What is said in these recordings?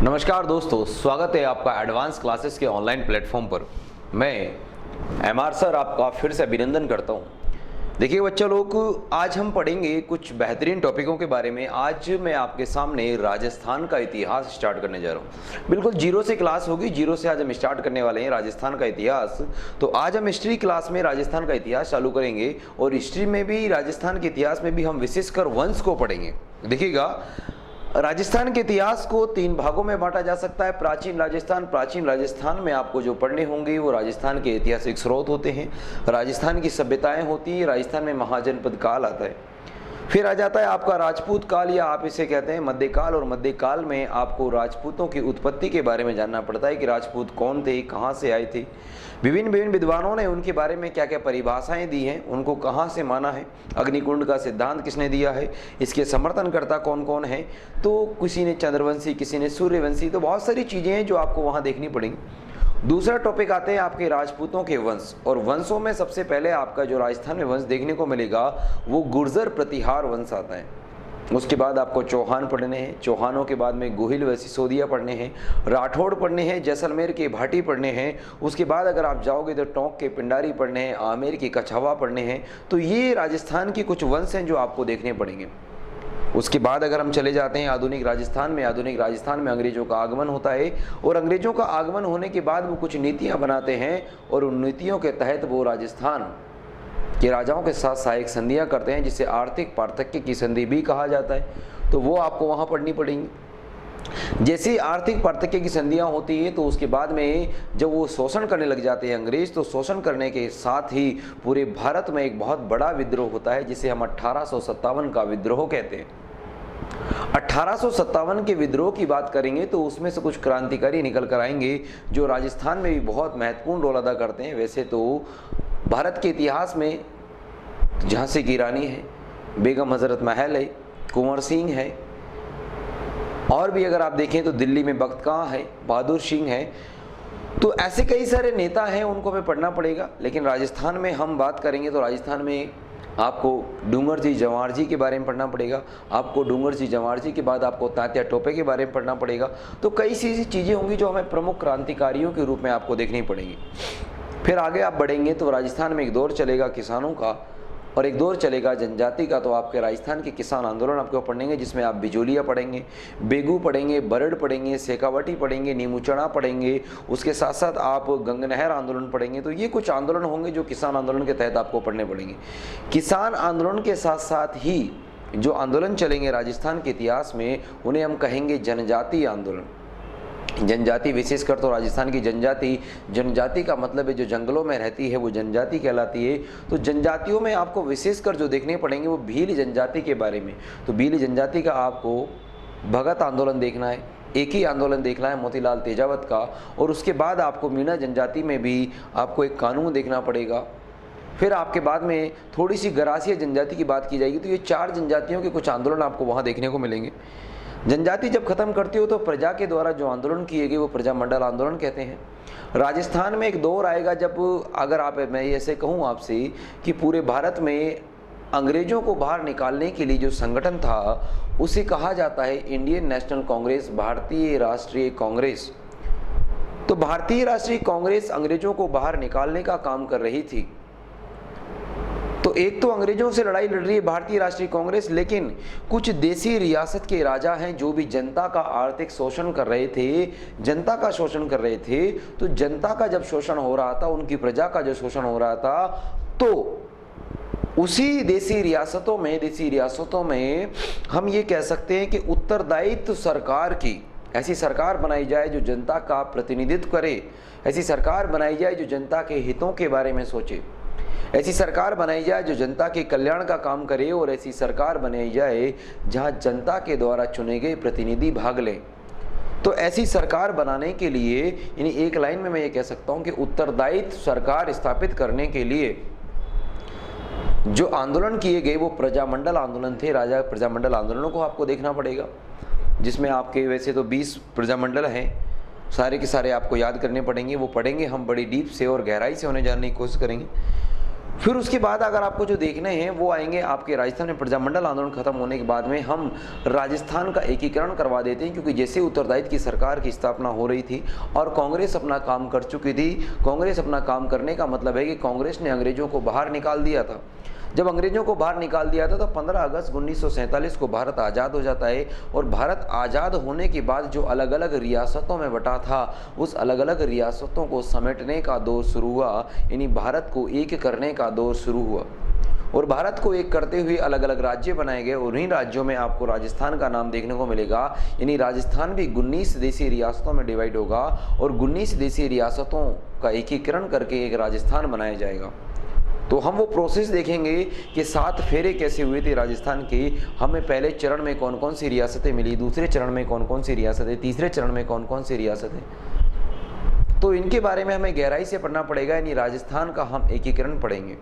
नमस्कार दोस्तों, स्वागत है आपका एडवांस क्लासेस के ऑनलाइन प्लेटफॉर्म पर। मैं एमआर सर आपका फिर से अभिनंदन करता हूं। देखिए बच्चा लोग, आज हम पढ़ेंगे कुछ बेहतरीन टॉपिकों के बारे में। आज मैं आपके सामने राजस्थान का इतिहास स्टार्ट करने जा रहा हूं। बिल्कुल जीरो से क्लास होगी, जीरो से आज हम स्टार्ट करने वाले हैं राजस्थान का इतिहास। तो आज हम हिस्ट्री क्लास में राजस्थान का इतिहास चालू करेंगे और हिस्ट्री में भी, राजस्थान के इतिहास में भी हम विशेषकर वंश को पढ़ेंगे। देखिएगा, राजस्थान के इतिहास को तीन भागों में बांटा जा सकता है। प्राचीन राजस्थान में आपको जो पढ़ने होंगे वो राजस्थान के ऐतिहासिक स्रोत होते हैं, राजस्थान की सभ्यताएं होती हैं, राजस्थान में महाजनपद काल आता है। फिर आ जाता है आपका राजपूत काल, या आप इसे कहते हैं मध्यकाल। और मध्यकाल में आपको राजपूतों की उत्पत्ति के बारे में जानना पड़ता है कि राजपूत कौन थे, कहाँ से आए थे। विभिन्न विद्वानों ने उनके बारे में क्या क्या परिभाषाएं दी हैं, उनको कहाँ से माना है, अग्निकुंड का सिद्धांत किसने दिया है, इसके समर्थनकर्ता कौन कौन हैं। तो किसी ने चंद्रवंशी, किसी ने सूर्यवंशी, तो बहुत सारी चीज़ें हैं जो आपको वहाँ देखनी पड़ेंगी। दूसरा टॉपिक आते हैं आपके राजपूतों के वंश। और वंशों में सबसे पहले आपका जो राजस्थान में वंश देखने को मिलेगा वो गुर्जर प्रतिहार वंश आता है। उसके बाद आपको चौहान पढ़ने हैं, चौहानों के बाद में गोहिल व सिसोदिया पढ़ने हैं, राठौड़ पढ़ने हैं, जैसलमेर के भाटी पढ़ने हैं। उसके बाद अगर आप जाओगे तो टोंक के पिंडारी पढ़ने हैं, आमेर की कछावा पढ़ने हैं। तो ये राजस्थान के कुछ वंश हैं जो आपको देखने पड़ेंगे। उसके बाद अगर हम चले जाते हैं आधुनिक राजस्थान में अंग्रेजों का आगमन होता है। और अंग्रेजों का आगमन होने के बाद वो कुछ नीतियां बनाते हैं और उन नीतियों के तहत वो राजस्थान के राजाओं के साथ सहायक संधियां करते हैं, जिसे आर्थिक पार्थक्य की संधि भी कहा जाता है। तो वो आपको वहाँ पढ़नी पड़ेंगी। जैसे आर्थिक पार्थक्य की संधियां होती है तो उसके बाद में जब वो शोषण करने लग जाते हैं अंग्रेज, तो शोषण करने के साथ ही पूरे भारत में एक बहुत बड़ा विद्रोह होता है, जिसे हम 1857 का विद्रोह कहते हैं। 1857 के विद्रोह की बात करेंगे तो उसमें से कुछ क्रांतिकारी निकल कर आएंगे जो राजस्थान में भी बहुत महत्वपूर्ण रोल अदा करते हैं। वैसे तो भारत के इतिहास में झांसी की रानी है, बेगम हजरत महल है, कुंवर सिंह है, और भी अगर आप देखें तो दिल्ली में बख्त खां है, बहादुर सिंह है। तो ऐसे कई सारे नेता हैं, उनको हमें पढ़ना पड़ेगा। लेकिन राजस्थान में हम बात करेंगे तो राजस्थान में आपको डूंगर जी जवाहर जी के बारे में पढ़ना पड़ेगा। आपको डूंगर जी जवाहर जी के बाद आपको तात्या टोपे के बारे में पढ़ना पड़ेगा। तो कई सी चीज़ें होंगी जो हमें प्रमुख क्रांतिकारियों के रूप में आपको देखनी पड़ेंगी। फिर आगे आप बढ़ेंगे तो राजस्थान में एक दौर चलेगा किसानों का और एक दौर चलेगा जनजाति का। तो आपके राजस्थान के किसान आंदोलन आपको पढ़ेंगे, जिसमें आप बिजोलिया पढ़ेंगे, बेगू पढ़ेंगे, बरड़ पढ़ेंगे, शेखावटी पढ़ेंगे, नीमूचना पढ़ेंगे। उसके साथ साथ आप गंगनहर आंदोलन पढ़ेंगे। तो ये कुछ आंदोलन होंगे जो किसान आंदोलन के तहत आपको पढ़ने पड़ेंगे। किसान आंदोलन के साथ साथ ही जो आंदोलन चलेंगे राजस्थान के इतिहास में, उन्हें हम कहेंगे जनजाति आंदोलन। जनजाति, विशेषकर तो राजस्थान की जनजाति का मतलब है जो जंगलों में रहती है वो जनजाति कहलाती है। तो जनजातियों में आपको विशेषकर जो देखने पड़ेंगे वो भील जनजाति के बारे में। तो भील जनजाति का आपको भगत आंदोलन देखना है, एक ही आंदोलन देखना है मोतीलाल तेजावत का। और उसके बाद आपको मीणा जनजाति में भी आपको एक कानून देखना पड़ेगा। फिर आपके बाद में थोड़ी सी गरासिया जनजाति की बात की जाएगी। तो ये चार जनजातियों के कुछ आंदोलन आपको वहाँ देखने को मिलेंगे। जनजाति जब खत्म करती हो तो प्रजा के द्वारा जो आंदोलन किए गए वो प्रजामंडल आंदोलन कहते हैं। राजस्थान में एक दौर आएगा जब, अगर आप, मैं ऐसे कहूँ आपसे कि पूरे भारत में अंग्रेजों को बाहर निकालने के लिए जो संगठन था उसे कहा जाता है इंडियन नेशनल कांग्रेस, भारतीय राष्ट्रीय कांग्रेस। तो भारतीय राष्ट्रीय कांग्रेस अंग्रेजों को बाहर निकालने का काम कर रही थी। तो एक तो अंग्रेजों से लड़ाई लड़ रही है भारतीय राष्ट्रीय कांग्रेस, लेकिन कुछ देसी रियासत के राजा हैं जो भी जनता का आर्थिक शोषण कर रहे थे, जनता का शोषण कर रहे थे। तो जनता का जब शोषण हो रहा था, उनकी प्रजा का जो शोषण हो रहा था, तो उसी देसी रियासतों में हम ये कह सकते हैं कि उत्तरदायित्व सरकार की ऐसी सरकार बनाई जाए जो जनता का प्रतिनिधित्व करे, ऐसी सरकार बनाई जाए जो जनता के हितों के बारे में सोचे, ऐसी सरकार बनाई जाए जो जनता के कल्याण का काम करे, और ऐसी सरकार बनाई जाए जहां जनता के द्वारा चुने गए प्रतिनिधि भाग लें। तो ऐसी सरकार बनाने के लिए, यानी एक लाइन में मैं ये कह सकता हूं कि उत्तरदायित्व सरकार स्थापित करने के लिए जो आंदोलन किए गए वो प्रजामंडल आंदोलन थे। राजा प्रजामंडल आंदोलनों को आपको देखना पड़ेगा, जिसमें आपके वैसे तो 20 प्रजामंडल हैं, सारे के सारे आपको याद करने पड़ेंगे। वो पढ़ेंगे हम बड़ी डीप से और गहराई से उन्हें जानने की कोशिश करेंगे। फिर उसके बाद अगर आपको जो देखने हैं वो आएंगे आपके राजस्थान में प्रजामंडल आंदोलन खत्म होने के बाद में हम राजस्थान का एकीकरण करवा देते हैं, क्योंकि जैसे उत्तरदायित्व की सरकार की स्थापना हो रही थी और कांग्रेस अपना काम कर चुकी थी। कांग्रेस अपना काम करने का मतलब है कि कांग्रेस ने अंग्रेजों को बाहर निकाल दिया था। जब अंग्रेजों को बाहर निकाल दिया था तो 15 अगस्त 1947 को भारत आज़ाद हो जाता है। और भारत आज़ाद होने के बाद जो अलग अलग रियासतों में बटा था, उस अलग अलग रियासतों को समेटने का दौर शुरू हुआ, यानी भारत को एक करने का दौर शुरू हुआ। और भारत को एक करते हुए अलग अलग राज्य बनाए गए, और उन्हीं राज्यों में आपको राजस्थान का नाम देखने को मिलेगा। यानी राजस्थान भी 19 देशी रियासतों में डिवाइड होगा और 19 देशी रियासतों का एकीकरण करके एक राजस्थान बनाया जाएगा। तो हम वो प्रोसेस देखेंगे कि 7 फेरे कैसे हुए थे राजस्थान के। हमें पहले चरण में कौन कौन सी रियासतें मिली, दूसरे चरण में कौन कौन सी रियासतें, तीसरे चरण में कौन कौन सी रियासतें, तो इनके बारे में हमें गहराई से पढ़ना पड़ेगा। यानी राजस्थान का हम एकीकरण पढ़ेंगे।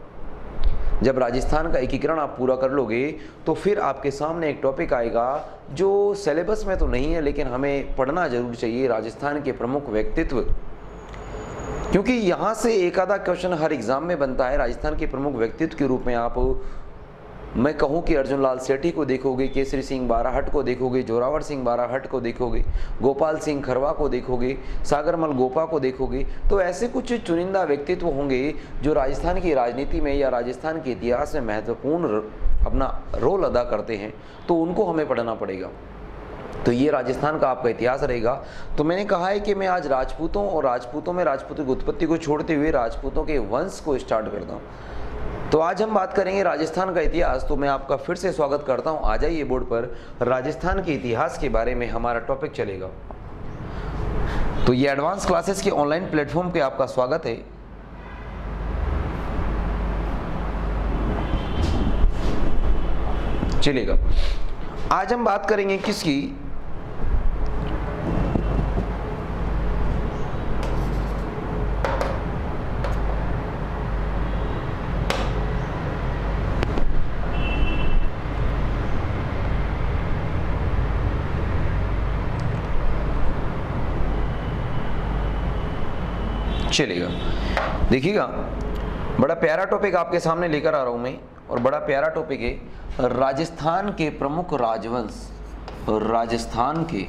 जब राजस्थान का एकीकरण आप पूरा कर लोगे तो फिर आपके सामने एक टॉपिक आएगा जो सिलेबस में तो नहीं है लेकिन हमें पढ़ना जरूर चाहिए, राजस्थान के प्रमुख व्यक्तित्व। क्योंकि यहाँ से एक आधा क्वेश्चन हर एग्जाम में बनता है। राजस्थान के प्रमुख व्यक्तित्व के रूप में आप, मैं कहूँ कि अर्जुन लाल सेठी को देखोगे, केसरी सिंह बाराहट को देखोगे, जोरावर सिंह बाराहट को देखोगे, गोपाल सिंह खरवा को देखोगे, सागरमल गोपा को देखोगे। तो ऐसे कुछ चुनिंदा व्यक्तित्व होंगे जो राजस्थान की राजनीति में या राजस्थान के इतिहास में महत्वपूर्ण अपना रोल अदा करते हैं, तो उनको हमें पढ़ना पड़ेगा। तो ये राजस्थान का आपका इतिहास रहेगा। तो मैंने कहा है कि मैं आज राजपूतों और राजपूतों में राजपूतों की उत्पत्ति को छोड़ते हुए राजपूतों के वंश को स्टार्ट करता हूँ। तो आज हम बात करेंगे राजस्थान का इतिहास। तो मैं आपका फिर से स्वागत करता हूँ। आ जाइए बोर्ड पर, राजस्थान के इतिहास के बारे में हमारा टॉपिक चलेगा। तो ये एडवांस क्लासेस के ऑनलाइन प्लेटफॉर्म पे आपका स्वागत है। चलेगा, आज हम बात करेंगे किसकी, चलेगा। देखिएगा, बड़ा प्यारा टॉपिक आपके सामने लेकर आ रहा हूं मैं, और बड़ा प्यारा टॉपिक है राजस्थान के प्रमुख राजवंश। राजस्थान के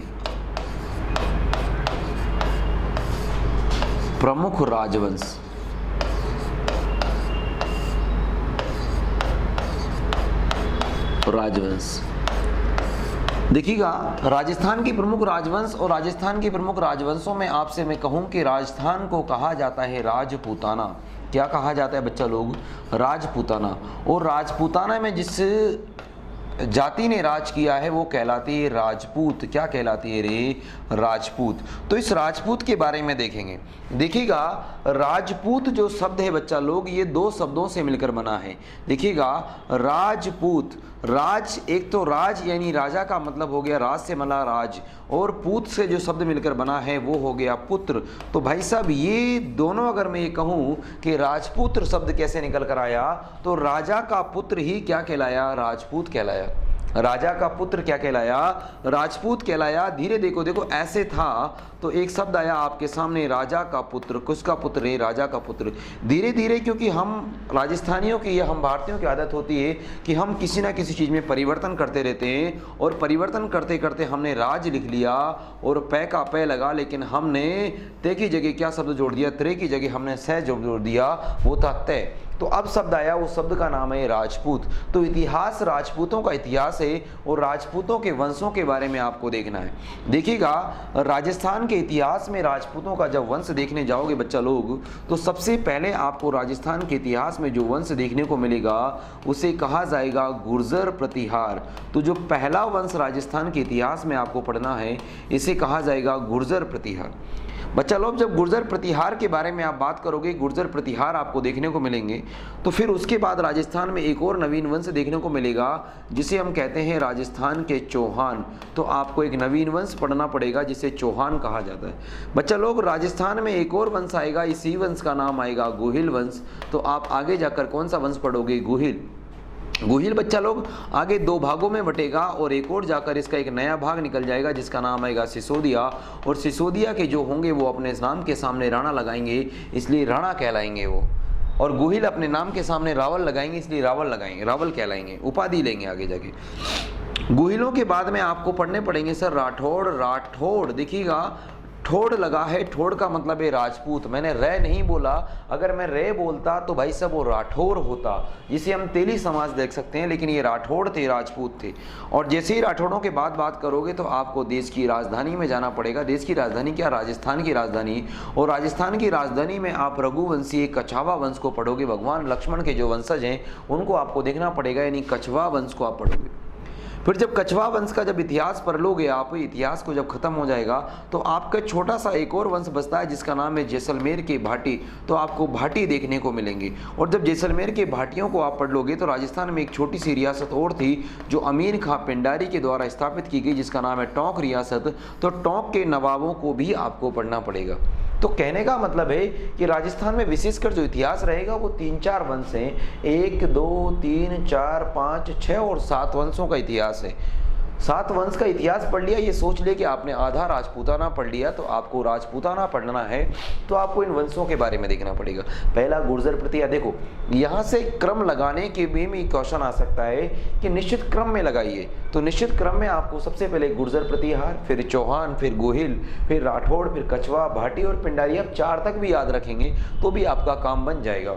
प्रमुख राजवंश। देखिएगा, राजस्थान के प्रमुख राजवंश और राजस्थान के प्रमुख राजवंशों में आपसे मैं कहूं कि राजस्थान को कहा जाता है राजपूताना। क्या कहा जाता है बच्चा लोग? राजपूताना। और राजपूताना में जिस जाति ने राज किया है वो कहलाती है राजपूत। क्या कहलाती है रे? राजपूत। तो इस राजपूत के बारे में देखेंगे। देखिएगा, राजपूत जो शब्द है बच्चा लोग, ये 2 शब्दों से मिलकर बना है। देखिएगा, राजपूत, राज, एक तो राज यानी राजा का मतलब हो गया, राज से मिला राज, और पूत से जो शब्द मिलकर बना है वो हो गया पुत्र। तो भाई साहब, ये दोनों अगर मैं ये कहूँ कि राजपुत्र शब्द कैसे निकल कर आया, तो राजा का पुत्र ही क्या कहलाया? राजपूत कहलाया। राजा का पुत्र क्या कहलाया? राजपूत कहलाया। धीरे देखो, ऐसे था तो एक शब्द आया आपके सामने, राजा का पुत्र। किसका पुत्र है? राजा का पुत्र। धीरे धीरे, क्योंकि हम राजस्थानियों की या हम भारतीयों की आदत होती है कि हम किसी ना किसी चीज़ में परिवर्तन करते रहते हैं, और परिवर्तन करते करते हमने राज लिख लिया और पै का पै लगा, लेकिन हमने ते की जगह क्या शब्द जोड़ दिया? त्रे की जगह हमने सह जोड़ दिया, वो था तय। तो अब शब्द आया, उस शब्द का नाम है राजपूत। तो इतिहास राजपूतों का इतिहास है, और राजपूतों के वंशों के बारे में आपको देखना है। देखिएगा, राजस्थान के इतिहास में राजपूतों का जब वंश देखने जाओगे बच्चा लोग, तो सबसे पहले आपको राजस्थान के इतिहास में जो वंश देखने को मिलेगा उसे कहा जाएगा गुर्जर प्रतिहार। तो जो पहला वंश राजस्थान के इतिहास में आपको पढ़ना है, इसे कहा जाएगा गुर्जर प्रतिहार। बच्चा लोग, जब गुर्जर प्रतिहार के बारे में आप बात करोगे, गुर्जर प्रतिहार आपको देखने को मिलेंगे, तो फिर उसके बाद राजस्थान में एक और नवीन वंश देखने को मिलेगा जिसे हम कहते हैं राजस्थान के चौहान। तो आपको एक नवीन वंश पढ़ना पड़ेगा जिसे चौहान कहा जाता है। बच्चा लोग, राजस्थान में एक और वंश आएगा, इसी वंश का नाम आएगा गोहिल वंश। तो आप आगे जाकर कौन सा वंश पढ़ोगे? गोहिल। गोहिल बच्चा लोग आगे 2 भागों में बटेगा, और एक और जाकर इसका एक नया भाग निकल जाएगा जिसका नाम आएगा सिसोदिया। और सिसोदिया के जो होंगे वो अपने नाम के सामने राणा लगाएंगे, इसलिए राणा कहलाएंगे वो। और गोहिल अपने नाम के सामने रावल लगाएंगे, इसलिए रावल लगाएंगे, रावल कहलाएंगे, उपाधि लेंगे आगे जाके। गोहिलों के बाद में आपको पढ़ने पड़ेंगे सर राठौड़। राठौड़ देखिएगा, ठोड़ लगा है, ठोड़ का मतलब है राजपूत। मैंने रे नहीं बोला, अगर मैं रे बोलता तो भाई साहब वो राठौर होता, जिसे हम तेली समाज देख सकते हैं, लेकिन ये राठौड़ थे, राजपूत थे। और जैसे ही राठौड़ों के बाद बात करोगे तो आपको देश की राजधानी में जाना पड़ेगा। देश की राजधानी क्या, राजस्थान की राजधानी। और राजस्थान की राजधानी में आप रघुवंशी कछावा वंश को पढ़ोगे। भगवान लक्ष्मण के जो वंशज हैं उनको आपको देखना पड़ेगा, यानी कछवा वंश को आप पढ़ोगे। फिर जब कछवा वंश का जब इतिहास पढ़ लोगे आप, इतिहास को जब खत्म हो जाएगा तो आपका छोटा सा एक और वंश बचता है जिसका नाम है जैसलमेर के भाटी। तो आपको भाटी देखने को मिलेंगे। और जब जैसलमेर के भाटियों को आप पढ़ लोगे तो राजस्थान में एक छोटी सी रियासत और थी जो अमीर खां पिंडारी के द्वारा स्थापित की गई, जिसका नाम है टोंक रियासत। तो टोंक के नवाबों को भी आपको पढ़ना पड़ेगा। तो कहने का मतलब है कि राजस्थान में विशेषकर जो इतिहास रहेगा वो 3-4 वंश हैं। 1 2 3 4 5 6 और 7 वंशों का इतिहास है। 7 वंश का इतिहास पढ़ लिया, ये सोच ले कि आपने आधा राजपूताना पढ़ लिया, तो आपको राजपूताना पढ़ना है तो आपको इन वंशों के बारे में देखना पड़ेगा। पहला गुर्जर प्रतिहार। देखो यहाँ से क्रम लगाने के भी क्वेश्चन आ सकता है कि निश्चित क्रम में लगाइए। तो निश्चित क्रम में आपको सबसे पहले गुर्जर प्रतिहार, फिर चौहान, फिर गोहिल, फिर राठौड़, फिर कछवा, भाटी और पिंडारी। अब 4 तक भी याद रखेंगे तो भी आपका काम बन जाएगा।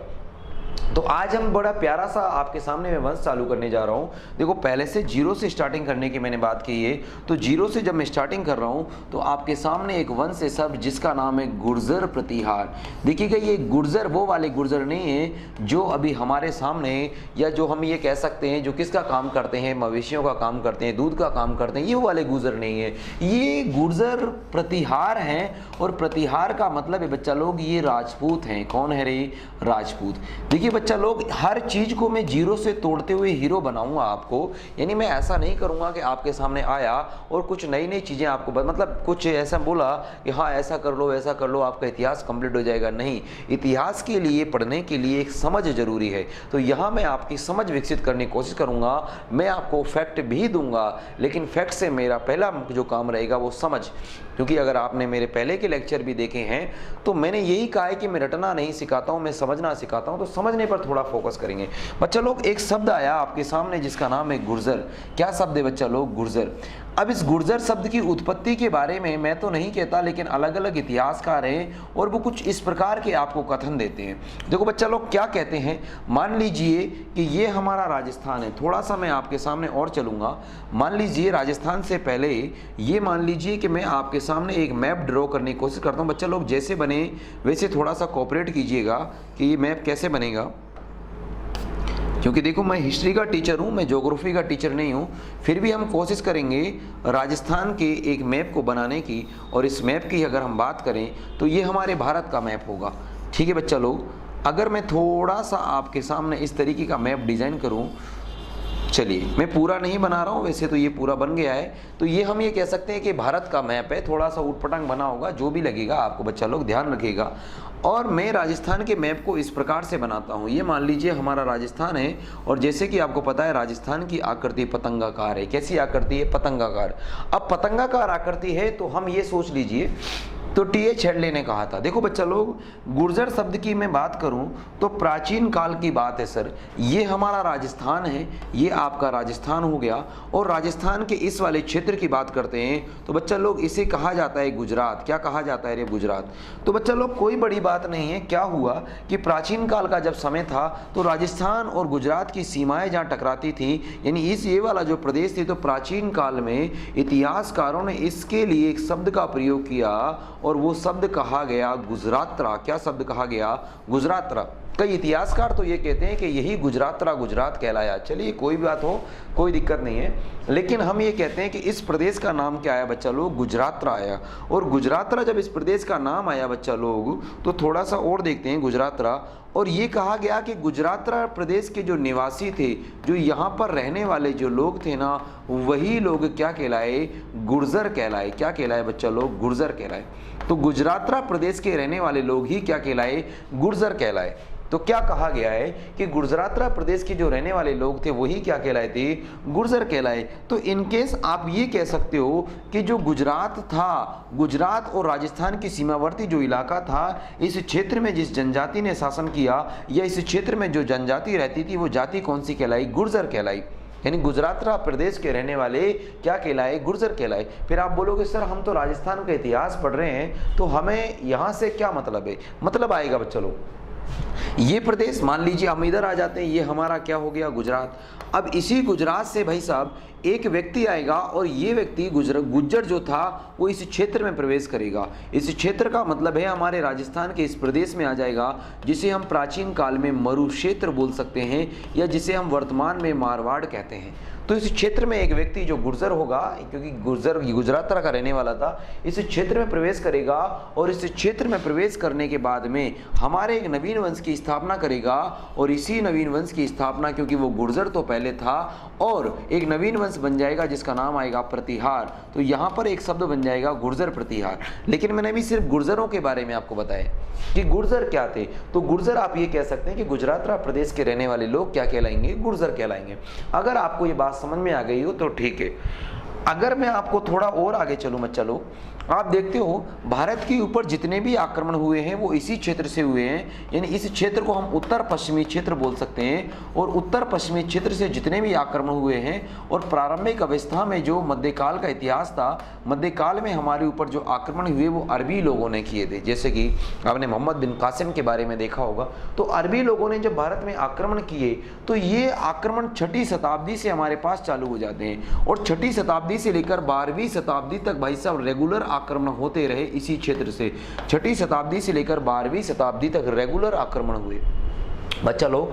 तो आज हम बड़ा प्यारा सा आपके सामने मैं वंश चालू करने जा रहा हूँ। देखो पहले से 0 से स्टार्टिंग करने की मैंने बात की है, तो 0 से जब मैं स्टार्टिंग कर रहा हूँ तो आपके सामने एक वंश है सब जिसका नाम है गुर्जर प्रतिहार। देखिएगा ये गुर्जर वो वाले गुर्जर नहीं है जो अभी हमारे सामने, या जो हम ये कह सकते हैं जो किसका काम करते हैं, मवेशियों का काम करते हैं, दूध का काम करते हैं, ये वाले गुर्जर नहीं है। ये गुर्जर प्रतिहार हैं। और प्रतिहार का मतलब है बच्चा लोग ये राजपूत हैं। कौन है रे, राजपूत। देखिए बच्चा लोग हर चीज को मैं 0 से तोड़ते हुए हीरो बनाऊंगा आपको। यानी मैं ऐसा नहीं करूंगा कि आपके सामने आया और कुछ नई नई चीजें आपको मतलब कुछ ऐसा बोला कि हाँ ऐसा कर लो वैसा कर लो आपका इतिहास कंप्लीट हो जाएगा। नहीं, इतिहास के लिए पढ़ने के लिए एक समझ जरूरी है। तो यहाँ मैं आपकी समझ विकसित करने की कोशिश करूंगा। मैं आपको फैक्ट भी दूंगा, लेकिन फैक्ट से मेरा पहला जो काम रहेगा वो समझ। क्योंकि अगर आपने मेरे पहले के लेक्चर भी देखे हैं तो मैंने यही कहा है कि मैं रटना नहीं सिखाता हूं, मैं समझना सिखाता हूं। तो समझने पर थोड़ा फोकस करेंगे। बच्चा लोग एक शब्द आया आपके सामने जिसका नाम है गुर्जर। क्या शब्द है बच्चा लोग, गुर्जर। अब इस गुर्जर शब्द की उत्पत्ति के बारे में मैं तो नहीं कहता, लेकिन अलग अलग इतिहासकार हैं और वो कुछ इस प्रकार के आपको कथन देते हैं। देखो बच्चा लोग क्या कहते हैं, मान लीजिए कि ये हमारा राजस्थान है। थोड़ा सा मैं आपके सामने और चलूंगा। मान लीजिए राजस्थान से पहले ये मान लीजिए कि मैं आपके सामने एक मैप ड्रॉ करने की कोशिश करता हूँ। बच्चा लोग जैसे बने वैसे थोड़ा सा कोऑपरेट कीजिएगा कि ये मैप कैसे बनेगा। क्योंकि देखो मैं हिस्ट्री का टीचर हूँ, मैं ज्योग्राफी का टीचर नहीं हूँ। फिर भी हम कोशिश करेंगे राजस्थान के एक मैप को बनाने की। और इस मैप की अगर हम बात करें तो ये हमारे भारत का मैप होगा। ठीक है बच्चा लोग, अगर मैं थोड़ा सा आपके सामने इस तरीके का मैप डिज़ाइन करूँ, चलिए मैं पूरा नहीं बना रहा हूँ, वैसे तो ये पूरा बन गया है। तो ये हम ये कह सकते हैं कि भारत का मैप है। थोड़ा सा उटपटांग बना होगा, जो भी लगेगा आपको बच्चा लोग ध्यान रखिएगा। और मैं राजस्थान के मैप को इस प्रकार से बनाता हूँ। ये मान लीजिए हमारा राजस्थान है और जैसे कि आपको पता है राजस्थान की आकृति पतंगाकार है। कैसी आकृति है, पतंगाकार। अब पतंगाकार आकृति है तो हम ये सोच लीजिए, तो टी.एच. हेडले ने कहा था। देखो बच्चा लोग गुर्जर शब्द की मैं बात करूं तो प्राचीन काल की बात है सर। ये हमारा राजस्थान है, ये आपका राजस्थान हो गया। और राजस्थान के इस वाले क्षेत्र की बात करते हैं तो बच्चा लोग इसे कहा जाता है गुजरात। क्या कहा जाता है रे, गुजरात। तो बच्चा लोग कोई बड़ी बात नहीं है। क्या हुआ कि प्राचीन काल का जब समय था तो राजस्थान और गुजरात की सीमाएं जहाँ टकराती थी, यानी इस ये वाला जो प्रदेश थी, तो प्राचीन काल में इतिहासकारों ने इसके लिए एक शब्द का प्रयोग किया और वो शब्द कहा गया गुजरात्रा। क्या शब्द कहा गया, गुजरात्रा। कई इतिहासकार तो ये कहते हैं कि यही गुजरात्रा गुजरात कहलाया। चलिए कोई बात हो, कोई दिक्कत नहीं है, लेकिन हम ये कहते हैं कि इस प्रदेश का नाम क्या आया बच्चा लोग, गुजरात्रा आया। और गुजरात्रा जब इस प्रदेश का नाम आया बच्चा लोग तो थोड़ा सा और देखते हैं गुजरात्रा। और ये कहा गया कि गुजरात्रा प्रदेश के जो निवासी थे, जो यहाँ पर रहने वाले जो लोग थे ना, वही लोग क्या कहलाए, गुर्जर कहलाए। क्या कहलाए बच्चा लोग, गुर्जर कहलाए। तो गुजरात्रा प्रदेश के रहने वाले लोग ही क्या कहलाए, गुर्जर कहलाए। तो क्या कहा गया है कि गुजरात्रा प्रदेश के जो रहने वाले लोग थे वही क्या कहलाए थे, गुर्जर कहलाए। तो इनकेस आप ये कह सकते हो कि जो गुजरात था, गुजरात और राजस्थान की सीमावर्ती जो इलाका था, इस क्षेत्र में जिस जनजाति ने शासन किया किया, या इस क्षेत्र में जो जनजाति रहती थी वो जाति कौन सी कहलाई? गुर्जर कहलाई। यानी गुजरात प्रदेश के रहने वाले क्या कहलाए? गुर्जर कहलाए। फिर आप बोलोगे सर हम तो राजस्थान का इतिहास पढ़ रहे हैं तो हमें यहाँ से क्या मतलब है? मतलब आएगा बच्चा लोग, ये प्रदेश मान लीजिए हम इधर आ जाते हैं, ये हमारा क्या हो गया? गुजरात। अब इसी गुजरात से भाई साहब एक व्यक्ति आएगा और ये व्यक्ति गुज्जर जो था वो इस क्षेत्र में प्रवेश करेगा। इस क्षेत्र का मतलब है हमारे राजस्थान के इस प्रदेश में आ जाएगा, जिसे हम प्राचीन काल में मरुक्षेत्र बोल सकते हैं, या जिसे हम वर्तमान में मारवाड़ कहते हैं। तो इस क्षेत्र में एक व्यक्ति जो गुर्जर होगा, क्योंकि गुर्जर गुजरात का रहने वाला था, इस क्षेत्र में प्रवेश करेगा और इस क्षेत्र में प्रवेश करने के बाद में हमारे एक नवीन वंश की स्थापना करेगा। और इसी नवीन वंश की स्थापना, क्योंकि वो गुर्जर तो पहले था, और एक नवीन वंश बन जाएगा जिसका नाम आएगा प्रतिहार। तो यहाँ पर एक शब्द बन जाएगा गुर्जर प्रतिहार। लेकिन मैंने भी सिर्फ गुर्जरों के बारे में आपको बताया कि गुर्जर क्या थे। तो गुर्जर आप ये कह सकते हैं कि गुजरात प्रदेश के रहने वाले लोग क्या कहलाएंगे? गुर्जर कहलाएंगे। अगर आपको ये बात समझ में आ गई हो तो ठीक है। अगर मैं आपको थोड़ा और आगे चलूं, मत चलो, आप देखते हो भारत के ऊपर जितने भी आक्रमण हुए हैं वो इसी क्षेत्र से हुए हैं। यानी इस क्षेत्र को हम उत्तर पश्चिमी क्षेत्र बोल सकते हैं। और उत्तर पश्चिमी क्षेत्र से जितने भी आक्रमण हुए हैं, और प्रारंभिक अवस्था में जो मध्यकाल का इतिहास था, मध्यकाल में हमारे ऊपर जो आक्रमण हुए वो अरबी लोगों ने किए थे। जैसे कि आपने मोहम्मद बिन कासिम के बारे में देखा होगा। तो अरबी लोगों ने जब भारत में आक्रमण किए तो ये आक्रमण 6ठी शताब्दी से हमारे पास चालू हो जाते हैं, और 6ठी शताब्दी से लेकर 12वीं शताब्दी तक भाई साहब रेगुलर आक्रमण होते रहे इसी क्षेत्र से। 6ठी शताब्दी से लेकर 12वीं शताब्दी तक रेगुलर आक्रमण हुए। बच्चा लोग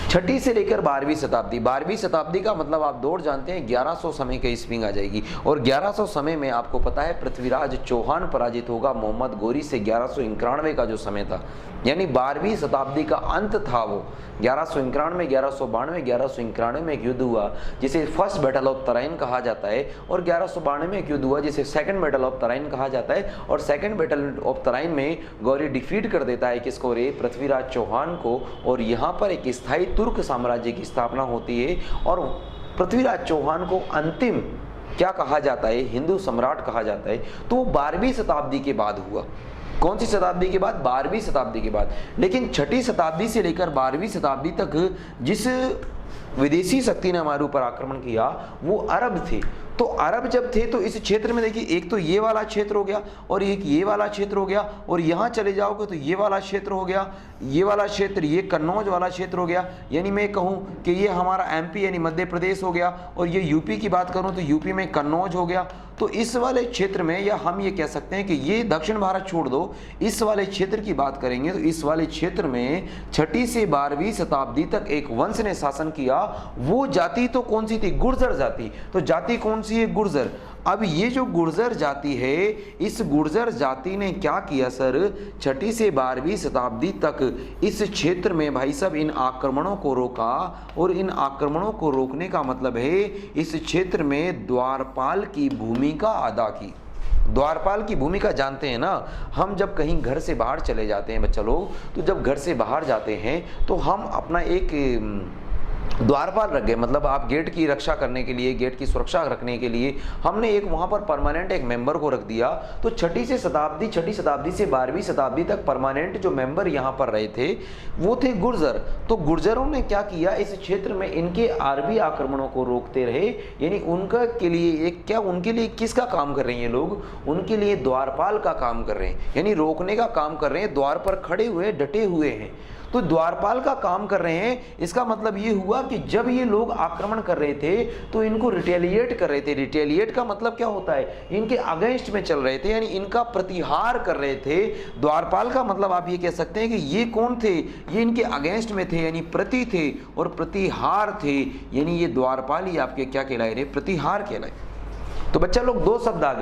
6ठी से लेकर 12वीं शताब्दी, 12वीं शताब्दी का मतलब आप दौड़ जानते हैं 1100 समय के ईस्वी आ जाएगी। और 1100 समय में आपको पता है पृथ्वीराज चौहान पराजित होगा मोहम्मद गोरी से। 1191 का जो समय था, यानी 12वीं शताब्दी का अंत था वो। 1191, 1192, 1191 में एक युद्ध हुआ जिसे फर्स्ट बैटल ऑफ तराइन कहा जाता है, और 1192 में एक युद्ध हुआ जिसे सेकंड बैटल ऑफ तराइन कहा जाता है। और सेकंड बैटल ऑफ तराइन में गौरी डिफीट कर देता है किसको? रे पृथ्वीराज चौहान को। और यहाँ पर एक स्थायी तुर्क साम्राज्य की स्थापना होती है, और पृथ्वीराज चौहान को अंतिम क्या कहा जाता है? हिंदू सम्राट कहा जाता है। तो 12वीं शताब्दी के बाद हुआ। कौन सी शताब्दी के बाद? 12वीं शताब्दी के बाद। लेकिन 6ठी शताब्दी से लेकर 12वीं शताब्दी तक जिस विदेशी शक्ति ने हमारे ऊपर आक्रमण किया वो अरब थे। तो अरब जब थे तो इस क्षेत्र में देखिए, एक तो ये वाला क्षेत्र हो गया, और एक ये वाला क्षेत्र हो गया, और यहाँ चले जाओगे तो ये वाला क्षेत्र हो गया, ये वाला क्षेत्र, ये कन्नौज वाला क्षेत्र हो गया। यानी मैं कहूँ कि ये हमारा एमपी यानी मध्य प्रदेश हो गया, और ये यूपी की बात करूँ तो यूपी में कन्नौज हो गया। तो इस वाले क्षेत्र में, या हम ये कह सकते हैं कि ये दक्षिण भारत छोड़ दो, इस वाले क्षेत्र की बात करेंगे तो इस वाले क्षेत्र में 6ठी से 12वीं शताब्दी तक एक वंश ने शासन किया। वो जाति तो कौन सी थी? गुर्जर जाति। तो जाति कौन सी है? गुर्जर। अब ये जो गुर्जर जाति है, इस गुर्जर जाति ने क्या किया सर? 6ठी से 12वीं शताब्दी तक इस क्षेत्र में भाई साहब इन आक्रमणों को रोका। और इन आक्रमणों को रोकने का मतलब है इस क्षेत्र में द्वारपाल की भूमिका अदा की। द्वारपाल की भूमिका जानते हैं ना, हम जब कहीं घर से बाहर चले जाते हैं बच्चा लोग, तो जब घर से बाहर जाते हैं तो हम अपना एक द्वारपाल रख गए, मतलब आप गेट की रक्षा करने के लिए, गेट की सुरक्षा रखने के लिए हमने एक वहां पर परमानेंट एक मेंबर को रख दिया। तो 6ठी शताब्दी से 12वीं शताब्दी तक परमानेंट जो मेंबर यहाँ पर रहे थे वो थे गुर्जर। तो गुर्जरों ने क्या किया? इस क्षेत्र में इनके अरबी आक्रमणों को रोकते रहे। यानी उनका के लिए एक क्या, उनके लिए किसका काम कर रहे हैं ये लोग? उनके लिए द्वारपाल का काम कर रहे हैं, यानी रोकने का काम कर रहे हैं। द्वार पर खड़े हुए डटे हुए हैं, तो द्वारपाल का काम कर रहे हैं। इसका मतलब ये हुआ कि जब ये लोग आक्रमण कर रहे थे तो इनको रिटेलिएट कर रहे थे। रिटेलिएट का मतलब क्या होता है? इनके अगेंस्ट में चल रहे थे, यानी इनका प्रतिहार कर रहे थे। द्वारपाल का मतलब आप ये कह सकते हैं कि ये कौन थे? ये इनके अगेंस्ट में थे, यानी प्रति थे, और प्रतिहार थे। यानी ये द्वारपाल ही आपके क्या कहलाए रे? प्रतिहार कहलाए। तो बच्चा लोग दो शब्द आ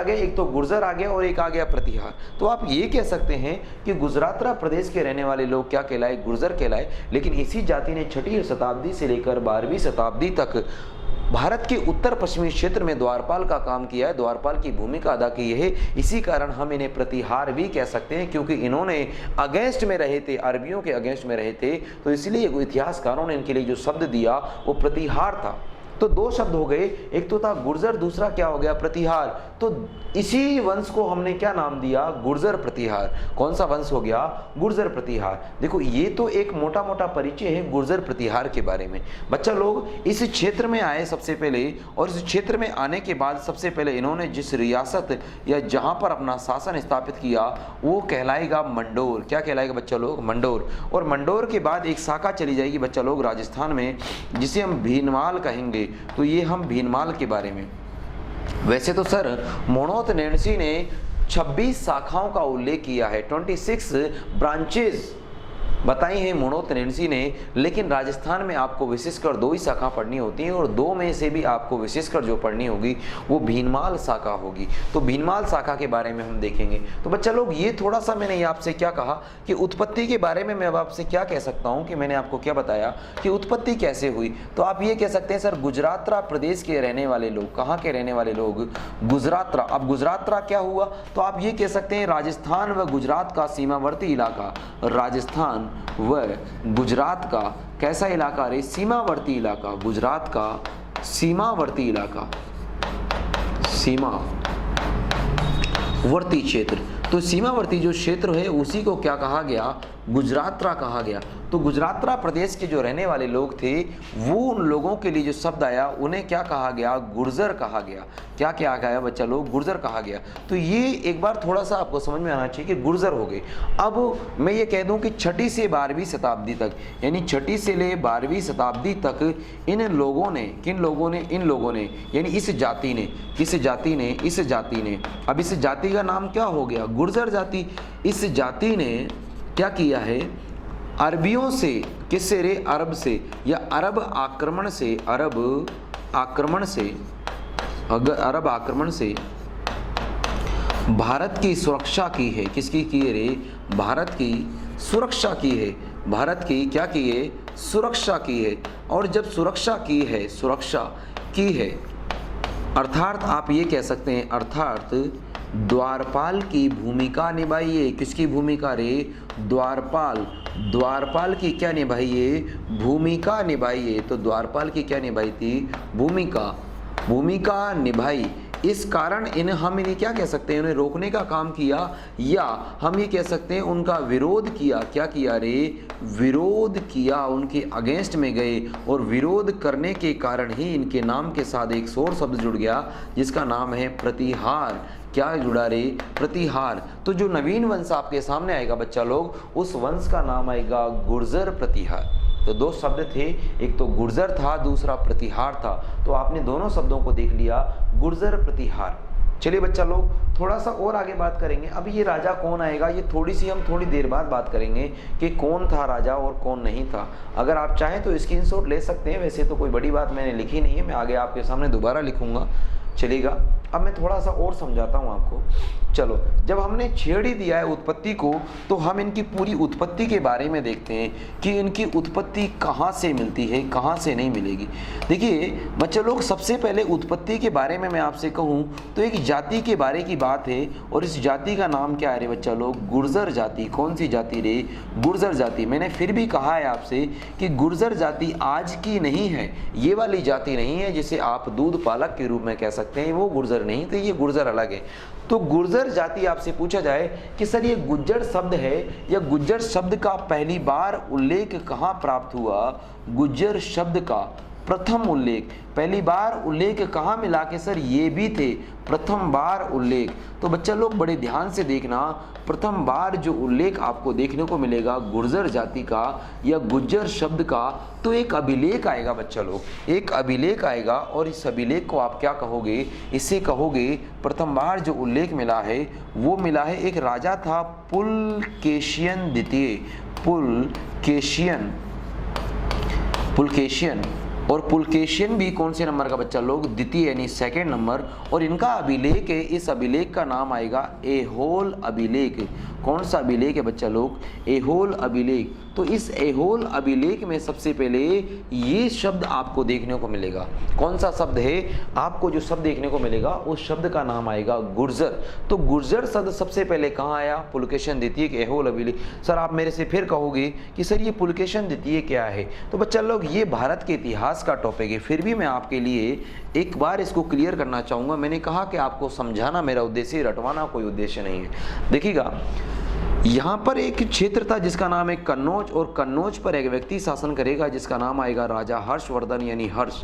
गए, एक तो गुर्जर आ गया और एक आ गया प्रतिहार। तो आप ये कह सकते हैं कि गुजरात प्रदेश के रहने वाले लोग क्या कहलाए? गुर्जर कहलाए। लेकिन इसी जाति ने 6ठी शताब्दी से लेकर 12वीं शताब्दी तक भारत के उत्तर पश्चिमी क्षेत्र में द्वारपाल का काम किया है, द्वारपाल की भूमिका अदा की है। इसी कारण हम इन्हें प्रतिहार भी कह सकते हैं, क्योंकि इन्होंने अगेंस्ट में रहे थे, अरबियों के अगेंस्ट में रहे थे। तो इसलिए इतिहासकारों ने इनके लिए जो शब्द दिया वो प्रतिहार था। तो दो शब्द हो गए, एक तो था गुर्जर, दूसरा क्या हो गया, प्रतिहार। तो इसी वंश को हमने क्या नाम दिया, गुर्जर प्रतिहार। कौन सा वंश हो गया, गुर्जर प्रतिहार। देखो ये तो एक मोटा मोटा परिचय है गुर्जर प्रतिहार के बारे में। बच्चा लोग इस क्षेत्र में आए सबसे पहले, और इस क्षेत्र में आने के बाद सबसे पहले इन्होंने जिस रियासत या जहां पर अपना शासन स्थापित किया वो कहलाएगा मंडोर। क्या कहलाएगा बच्चा लोग, मंडोर। और मंडोर के बाद एक शाखा चली जाएगी बच्चा लोग राजस्थान में, जिसे हम भीनमाल कहेंगे। तो ये हम भीनमाल के बारे में, वैसे तो सर मोनोतनेंसी ने 26 शाखाओं का उल्लेख किया है, 26 ब्रांचेस बताई हैं मोनोतनेंसी ने, लेकिन राजस्थान में आपको विशेषकर 2 ही शाखा पढ़नी होती हैं, और 2 में से भी आपको विशेषकर जो पढ़नी होगी वो भीनमाल शाखा होगी। तो भीनमाल शाखा के बारे में हम देखेंगे। तो बच्चा लोग ये थोड़ा सा मैंने आपसे क्या कहा कि उत्पत्ति के बारे में मैं अब आपसे क्या कह सकता हूँ कि मैंने आपको क्या बताया कि उत्पत्ति कैसे हुई। तो आप ये कह सकते हैं सर गुजरातरा प्रदेश के रहने वाले लोग, कहाँ के रहने वाले लोग, गुजरातरा। अब गुजरातरा क्या हुआ, तो आप ये कह सकते हैं राजस्थान व गुजरात का सीमावर्ती इलाका, राजस्थान व गुजरात का कैसा इलाका रे, सीमावर्ती इलाका, गुजरात का सीमावर्ती इलाका, सीमावर्ती क्षेत्र। तो सीमावर्ती जो क्षेत्र है उसी को क्या कहा गया, गुजरातरा कहा गया। तो गुजरातरा प्रदेश के जो रहने वाले लोग थे वो उन लोगों के लिए जो शब्द आया उन्हें क्या कहा गया, गुर्जर कहा गया। क्या क्या गया बच्चा लोग, गुर्जर कहा गया। तो ये एक बार थोड़ा सा आपको समझ में आना चाहिए कि गुर्जर हो गए। अब मैं ये कह दूं कि 6ठी से 12वीं शताब्दी तक, यानी 6ठी से ले 12वीं शताब्दी तक इन लोगों ने, किन लोगों ने, इन लोगों ने, यानी इस जाति ने, किस जाति ने, इस जाति ने, अब इस जाति का नाम क्या हो गया, गुर्जर जाति। इस जाति ने क्या किया है, अरबियों से, किससे रे, अरब से या अरब आक्रमण से, अरब आक्रमण से, अगर अरब आक्रमण से भारत की सुरक्षा की है। किसकी की है रे, भारत की सुरक्षा की है। भारत की क्या की है, सुरक्षा की है। और जब सुरक्षा की है, सुरक्षा की है, अर्थात आप ये कह सकते हैं, अर्थात द्वारपाल की भूमिका निभाइए। किसकी भूमिका रे, द्वारपाल, द्वारपाल की क्या निभाइए, भूमिका निभाइए। तो द्वारपाल की क्या निभाई थी, भूमिका, भूमिका निभाई। इस कारण हम इन्हें क्या कह सकते हैं, उन्हें रोकने का काम किया, या हम ये कह सकते हैं उनका विरोध किया। क्या किया रे, विरोध किया, उनके अगेंस्ट में गए, और विरोध करने के कारण ही इनके नाम के साथ एक और शब्द जुड़ गया जिसका नाम है प्रतिहार। क्या जुड़ा रे, प्रतिहार। तो जो नवीन वंश आपके सामने आएगा बच्चा लोग, उस वंश का नाम आएगा गुर्जर प्रतिहार। तो 2 शब्द थे, एक तो गुर्जर था, दूसरा प्रतिहार था। तो आपने दोनों शब्दों को देख लिया, गुर्जर प्रतिहार। चलिए बच्चा लोग थोड़ा सा और आगे बात करेंगे। अभी ये राजा कौन आएगा, ये हम थोड़ी देर बाद बात करेंगे कि कौन था राजा और कौन नहीं था। अगर आप चाहें तो स्क्रीनशॉट ले सकते हैं, वैसे तो कोई बड़ी बात मैंने लिखी नहीं है, मैं आगे आपके सामने दोबारा लिखूंगा, चलेगा। अब मैं थोड़ा सा और समझाता हूँ आपको। चलो, जब हमने छेड़ ही दिया है उत्पत्ति को, तो हम इनकी पूरी उत्पत्ति के बारे में देखते हैं कि इनकी उत्पत्ति कहाँ से मिलती है, कहाँ से नहीं मिलेगी। देखिए बच्चे लोग, सबसे पहले उत्पत्ति के बारे में मैं आपसे कहूँ तो एक जाति के बारे की बात है, और इस जाति का नाम क्या है रे बच्चा लोग, गुर्जर जाति। कौन सी जाति रे, गुर्जर जाति। मैंने फिर भी कहा है आपसे कि गुर्जर जाति आज की नहीं है, ये वाली जाति नहीं है जिसे आप दूध पालक के रूप में कह सकते हैं, वो गुर्जर नहीं थे, ये गुर्जर अलग है। तो गुर्जर जाति आपसे पूछा जाए कि सर ये गुज्जर शब्द है, या गुज्जर शब्द का पहली बार उल्लेख कहाँ प्राप्त हुआ, गुज्जर शब्द का प्रथम उल्लेख, पहली बार उल्लेख कहाँ मिला कि सर ये भी थे, प्रथम बार उल्लेख। तो बच्चा लोग बड़े ध्यान से देखना, प्रथम बार जो उल्लेख आपको देखने को मिलेगा गुर्जर जाति का या गुज्जर शब्द का, तो एक अभिलेख आएगा बच्चा लोग, एक अभिलेख आएगा। और इस अभिलेख को आप क्या कहोगे, इसे कहोगे प्रथम बार जो उल्लेख मिला है वो मिला है, एक राजा था पुलकेशियन द्वितीय, पुलकेशियन। और पुलकेशियन भी कौन से नंबर का बच्चा लोग, द्वितीय यानी 2nd नंबर। और इनका अभिलेख है, इस अभिलेख का नाम आएगा एहोल अभिलेख। कौन सा अभिलेख है बच्चा लोग, एहोल अभिलेख। तो इस एहोल अभिलेख में सबसे पहले ये शब्द आपको देखने को मिलेगा। कौन सा शब्द है, आपको जो शब्द देखने को मिलेगा उस शब्द का नाम आएगा गुर्जर। तो गुर्जर शब्द सबसे पहले कहाँ आया, पुलकेशियन द्वितीय के एहोल अभिलेख। सर आप मेरे से फिर कहोगे कि सर ये पुलकेशियन द्वितीय क्या है, तो बच्चा लोग ये भारत के इतिहास इतिहास का टॉपिक है, फिर भी मैं आपके लिए एक बार इसको क्लियर करना चाहूँगा। मैंने कहा कि आपको समझाना मेरा उद्देश्य, रटवाना कोई उद्देश्य नहीं है। देखिएगा, यहाँ पर एक क्षेत्र था जिसका नाम है कन्नौज, और कन्नौज पर एक व्यक्ति शासन करेगा जिसका नाम आएगा राजा हर्षवर्धन यानी हर्ष।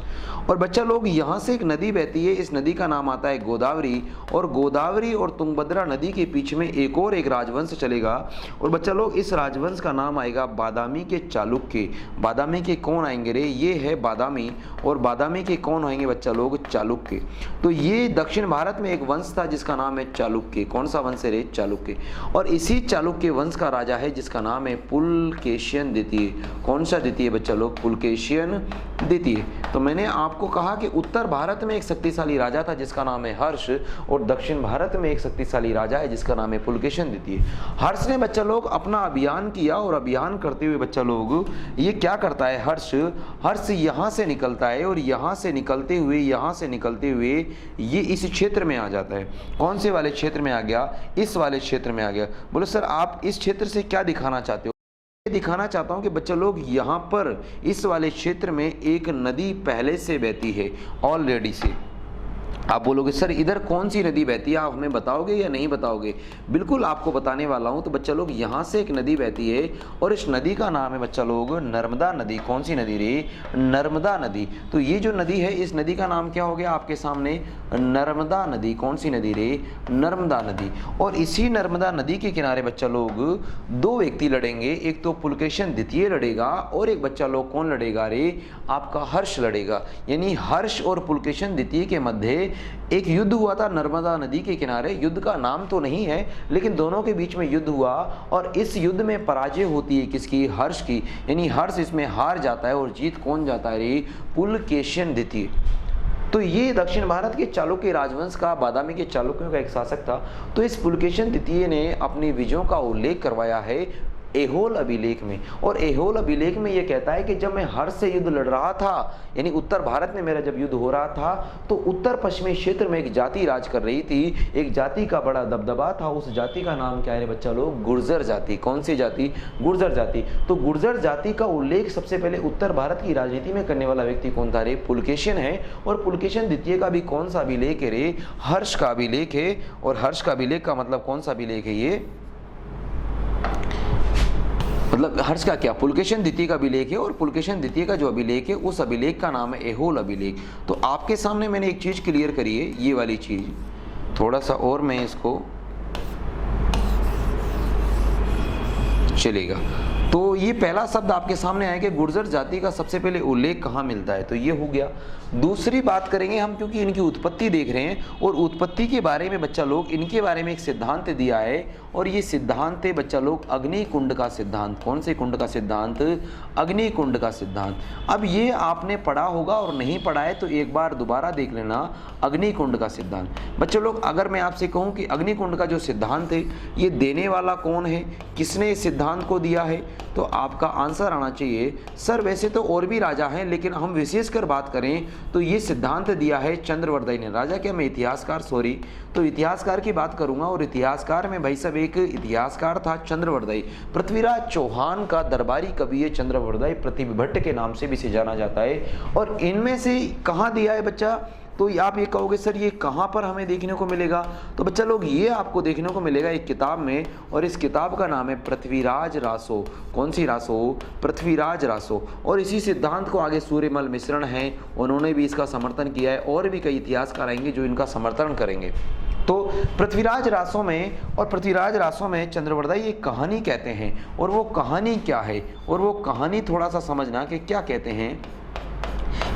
और बच्चा लोग, यहाँ से एक नदी बहती है, इस नदी का नाम आता है गोदावरी, और गोदावरी और तुंगभद्रा नदी के बीच में एक राजवंश चलेगा। और बच्चा लोग, इस राजवंश का नाम आएगा बादामी के चालुक्य। बादामी के कौन आएंगे रे? ये है बादामी, और बादामी के कौन आएंगे बच्चा लोग? चालुक्य। तो ये दक्षिण भारत में एक वंश था जिसका नाम है चालुक्य। कौन सा वंश है रे? चालुक्य। और इसी चालुक्य के वंश का राजा है जिसका नाम है पुलकेशियन द्वितीय। कौन सा द्वितीय बच्चा लोग? पुलकेशियन द्वितीय। तो मैंने आपको कहा कि उत्तर भारत में एक शक्तिशाली राजा था जिसका नाम है हर्ष, और दक्षिण भारत में एक शक्तिशाली राजा है जिसका नाम है पुलकेशियन द्वितीय। हर्ष ने बच्चा लोग अपना अभियान किया, और अभियान करते हुए बच्चा लोग ये क्या करता है? हर्ष यहाँ से निकलता है, और यहाँ से निकलते हुए ये इस क्षेत्र में आ जाता है। कौन से वाले क्षेत्र में आ गया? इस वाले क्षेत्र में आ गया। बोलो सर, आप इस क्षेत्र से क्या दिखाना चाहते हो? मैं दिखाना चाहता हूं कि बच्चा लोग, यहाँ पर इस वाले क्षेत्र में एक नदी पहले से बहती है ऑलरेडी से। आप बोलोगे सर इधर कौन सी नदी बहती है, आप हमें बताओगे या नहीं बताओगे? बिल्कुल आपको बताने वाला हूं। तो बच्चा लोग, यहाँ से एक नदी बहती है, और इस नदी का नाम है बच्चा लोग नर्मदा नदी। कौन सी नदी रे? नर्मदा नदी। तो ये जो नदी है, इस नदी का नाम क्या हो गया आपके सामने? नर्मदा नदी। कौन सी नदी रे? नर्मदा नदी। और इसी नर्मदा नदी के किनारे बच्चा लोग दो व्यक्ति लड़ेंगे, एक तो पुलकेशियन द्वितीय लड़ेगा, और एक बच्चा लोग कौन लड़ेगा रे? आपका हर्ष लड़ेगा। यानी हर्ष और पुलकेशियन द्वितीय के मध्य एक युद्ध हुआ था नर्मदा नदी के किनारे। युद्ध का नाम तो नहीं है, लेकिन दोनों के बीच में युद्ध हुआ, और इस युद्ध में पराजय होती है किसकी? हर्ष की। यानी हर्ष इसमें हार जाता है, और जीत कौन जाता है रे? पुलकेशियन द्वितीय। तो ये दक्षिण भारत के चालुक्य राजवंश का, बादामी के चालुक्यों का एक शासक था। तो इस पुलकेशियन द्वितीय ने अपनी विजयों का उल्लेख करवाया है ऐहोल अभिलेख में। और ऐहोल अभिलेख में ये कहता है कि जब मैं हर्ष से युद्ध लड़ रहा था, यानी उत्तर भारत में मेरा जब युद्ध हो रहा था, तो उत्तर पश्चिमी क्षेत्र में एक जाति राज कर रही थी। एक जाति का बड़ा दबदबा था। उस जाति का नाम क्या है बच्चा लोग? गुर्जर जाति। कौन सी जाति? गुर्जर जाति। तो गुर्जर जाति का उल्लेख सबसे पहले उत्तर भारत की राजनीति में करने वाला व्यक्ति कौन था रे? पुलकेशियन है। और पुलकेशियन द्वितीय का भी कौन सा अभिलेख है रे? हर्ष का अभिलेख है। और हर्ष का अभिलेख का मतलब कौन सा अभिलेख है? ये मतलब हर्ष का क्या? पुलकेशियन द्वितीय का अभिलेख है। और पुलकेशियन द्वितीय का जो अभिलेख है, उस अभिलेख का नाम है ऐहोल अभिलेख। तो आपके सामने मैंने एक चीज क्लियर करी है, ये वाली चीज थोड़ा सा और मैं इसको चलेगा। तो ये पहला शब्द आपके सामने आया कि गुर्जर जाति का सबसे पहले उल्लेख कहाँ मिलता है, तो ये हो गया। दूसरी बात करेंगे हम, क्योंकि इनकी उत्पत्ति देख रहे हैं, और उत्पत्ति के बारे में बच्चा लोग, इनके बारे में एक सिद्धांत दिया है, और ये सिद्धांत है बच्चा लोग अग्निकुंड का सिद्धांत। कौन से कुंड का सिद्धांत? अग्निकुंड का सिद्धांत। अब ये आपने पढ़ा होगा, और नहीं पढ़ा है तो एक बार दोबारा देख लेना, अग्निकुंड का सिद्धांत। बच्चों लोग, अगर मैं आपसे कहूँ कि अग्निकुंड का जो सिद्धांत है, ये देने वाला कौन है, किसने इस सिद्धांत को दिया है, तो आपका आंसर आना चाहिए सर वैसे तो और भी राजा हैं, लेकिन हम विशेषकर बात करें तो ये सिद्धांत दिया है चंद्रवर्धई ने। राजा क्या, मैं इतिहासकार, सॉरी, तो इतिहासकार की बात करूंगा, और इतिहासकार में भाई साहब एक इतिहासकार था चंद्रवर्धई। पृथ्वीराज चौहान का दरबारी कवि है चंद्रवर्धई, पृथ्वी भट्ट के नाम से भी इसे जाना जाता है। और इनमें से कहाँ दिया है बच्चा, तो आप ये कहोगे सर ये कहाँ पर हमें देखने को मिलेगा, तो बच्चा लोग ये आपको देखने को मिलेगा एक किताब में, और इस किताब का नाम है पृथ्वीराज रासो। कौन सी रासो? पृथ्वीराज रासो। और इसी सिद्धांत को आगे सूर्यमल मिश्रण हैं, उन्होंने भी इसका समर्थन किया है, और भी कई इतिहासकार आएंगे जो इनका समर्थन करेंगे। तो पृथ्वीराज रासों में, और पृथ्वीराज रासों में चंद्रवर्धई एक कहानी कहते हैं, और वो कहानी क्या है, और वो कहानी थोड़ा सा समझना कि क्या कहते हैं।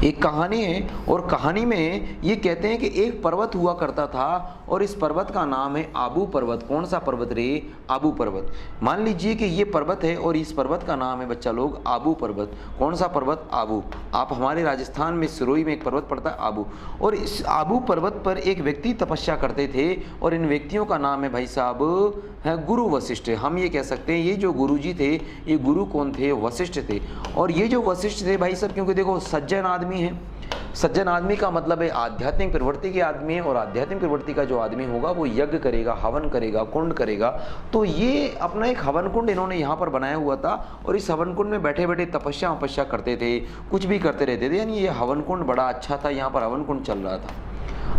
एक कहानी है, और कहानी में ये कहते हैं कि एक पर्वत हुआ करता था, और इस पर्वत का नाम है आबू पर्वत। कौन सा पर्वत रे? आबू पर्वत। मान लीजिए कि ये पर्वत है, और इस पर्वत का नाम है बच्चा लोग आबू पर्वत। कौन सा पर्वत? आबू। आप हमारे राजस्थान में सिरोही में एक पर्वत पड़ता है आबू, और इस आबू पर्वत पर एक व्यक्ति तपस्या करते थे, और इन व्यक्तियों का नाम है भाई साहब है गुरु वशिष्ठ। हम ये कह सकते हैं ये जो गुरु जी थे, ये गुरु कौन थे? वशिष्ठ थे। और ये जो वशिष्ठ थे भाई साहब, क्योंकि देखो सज्जन आदमी है, सज्जन आदमी का मतलब है आध्यात्मिक प्रवृत्ति के आदमी है, और आध्यात्मिक प्रवृत्ति का जो आदमी होगा वो यज्ञ करेगा, हवन करेगा, कुंड करेगा। तो ये अपना एक हवन कुंड इन्होंने यहाँ पर बनाया हुआ था, और इस हवन कुंड में बैठे बैठे तपस्या करते थे, कुछ भी करते रहते थे। यानी ये हवन कुंड बड़ा अच्छा था, यहाँ पर हवन कुंड चल रहा था,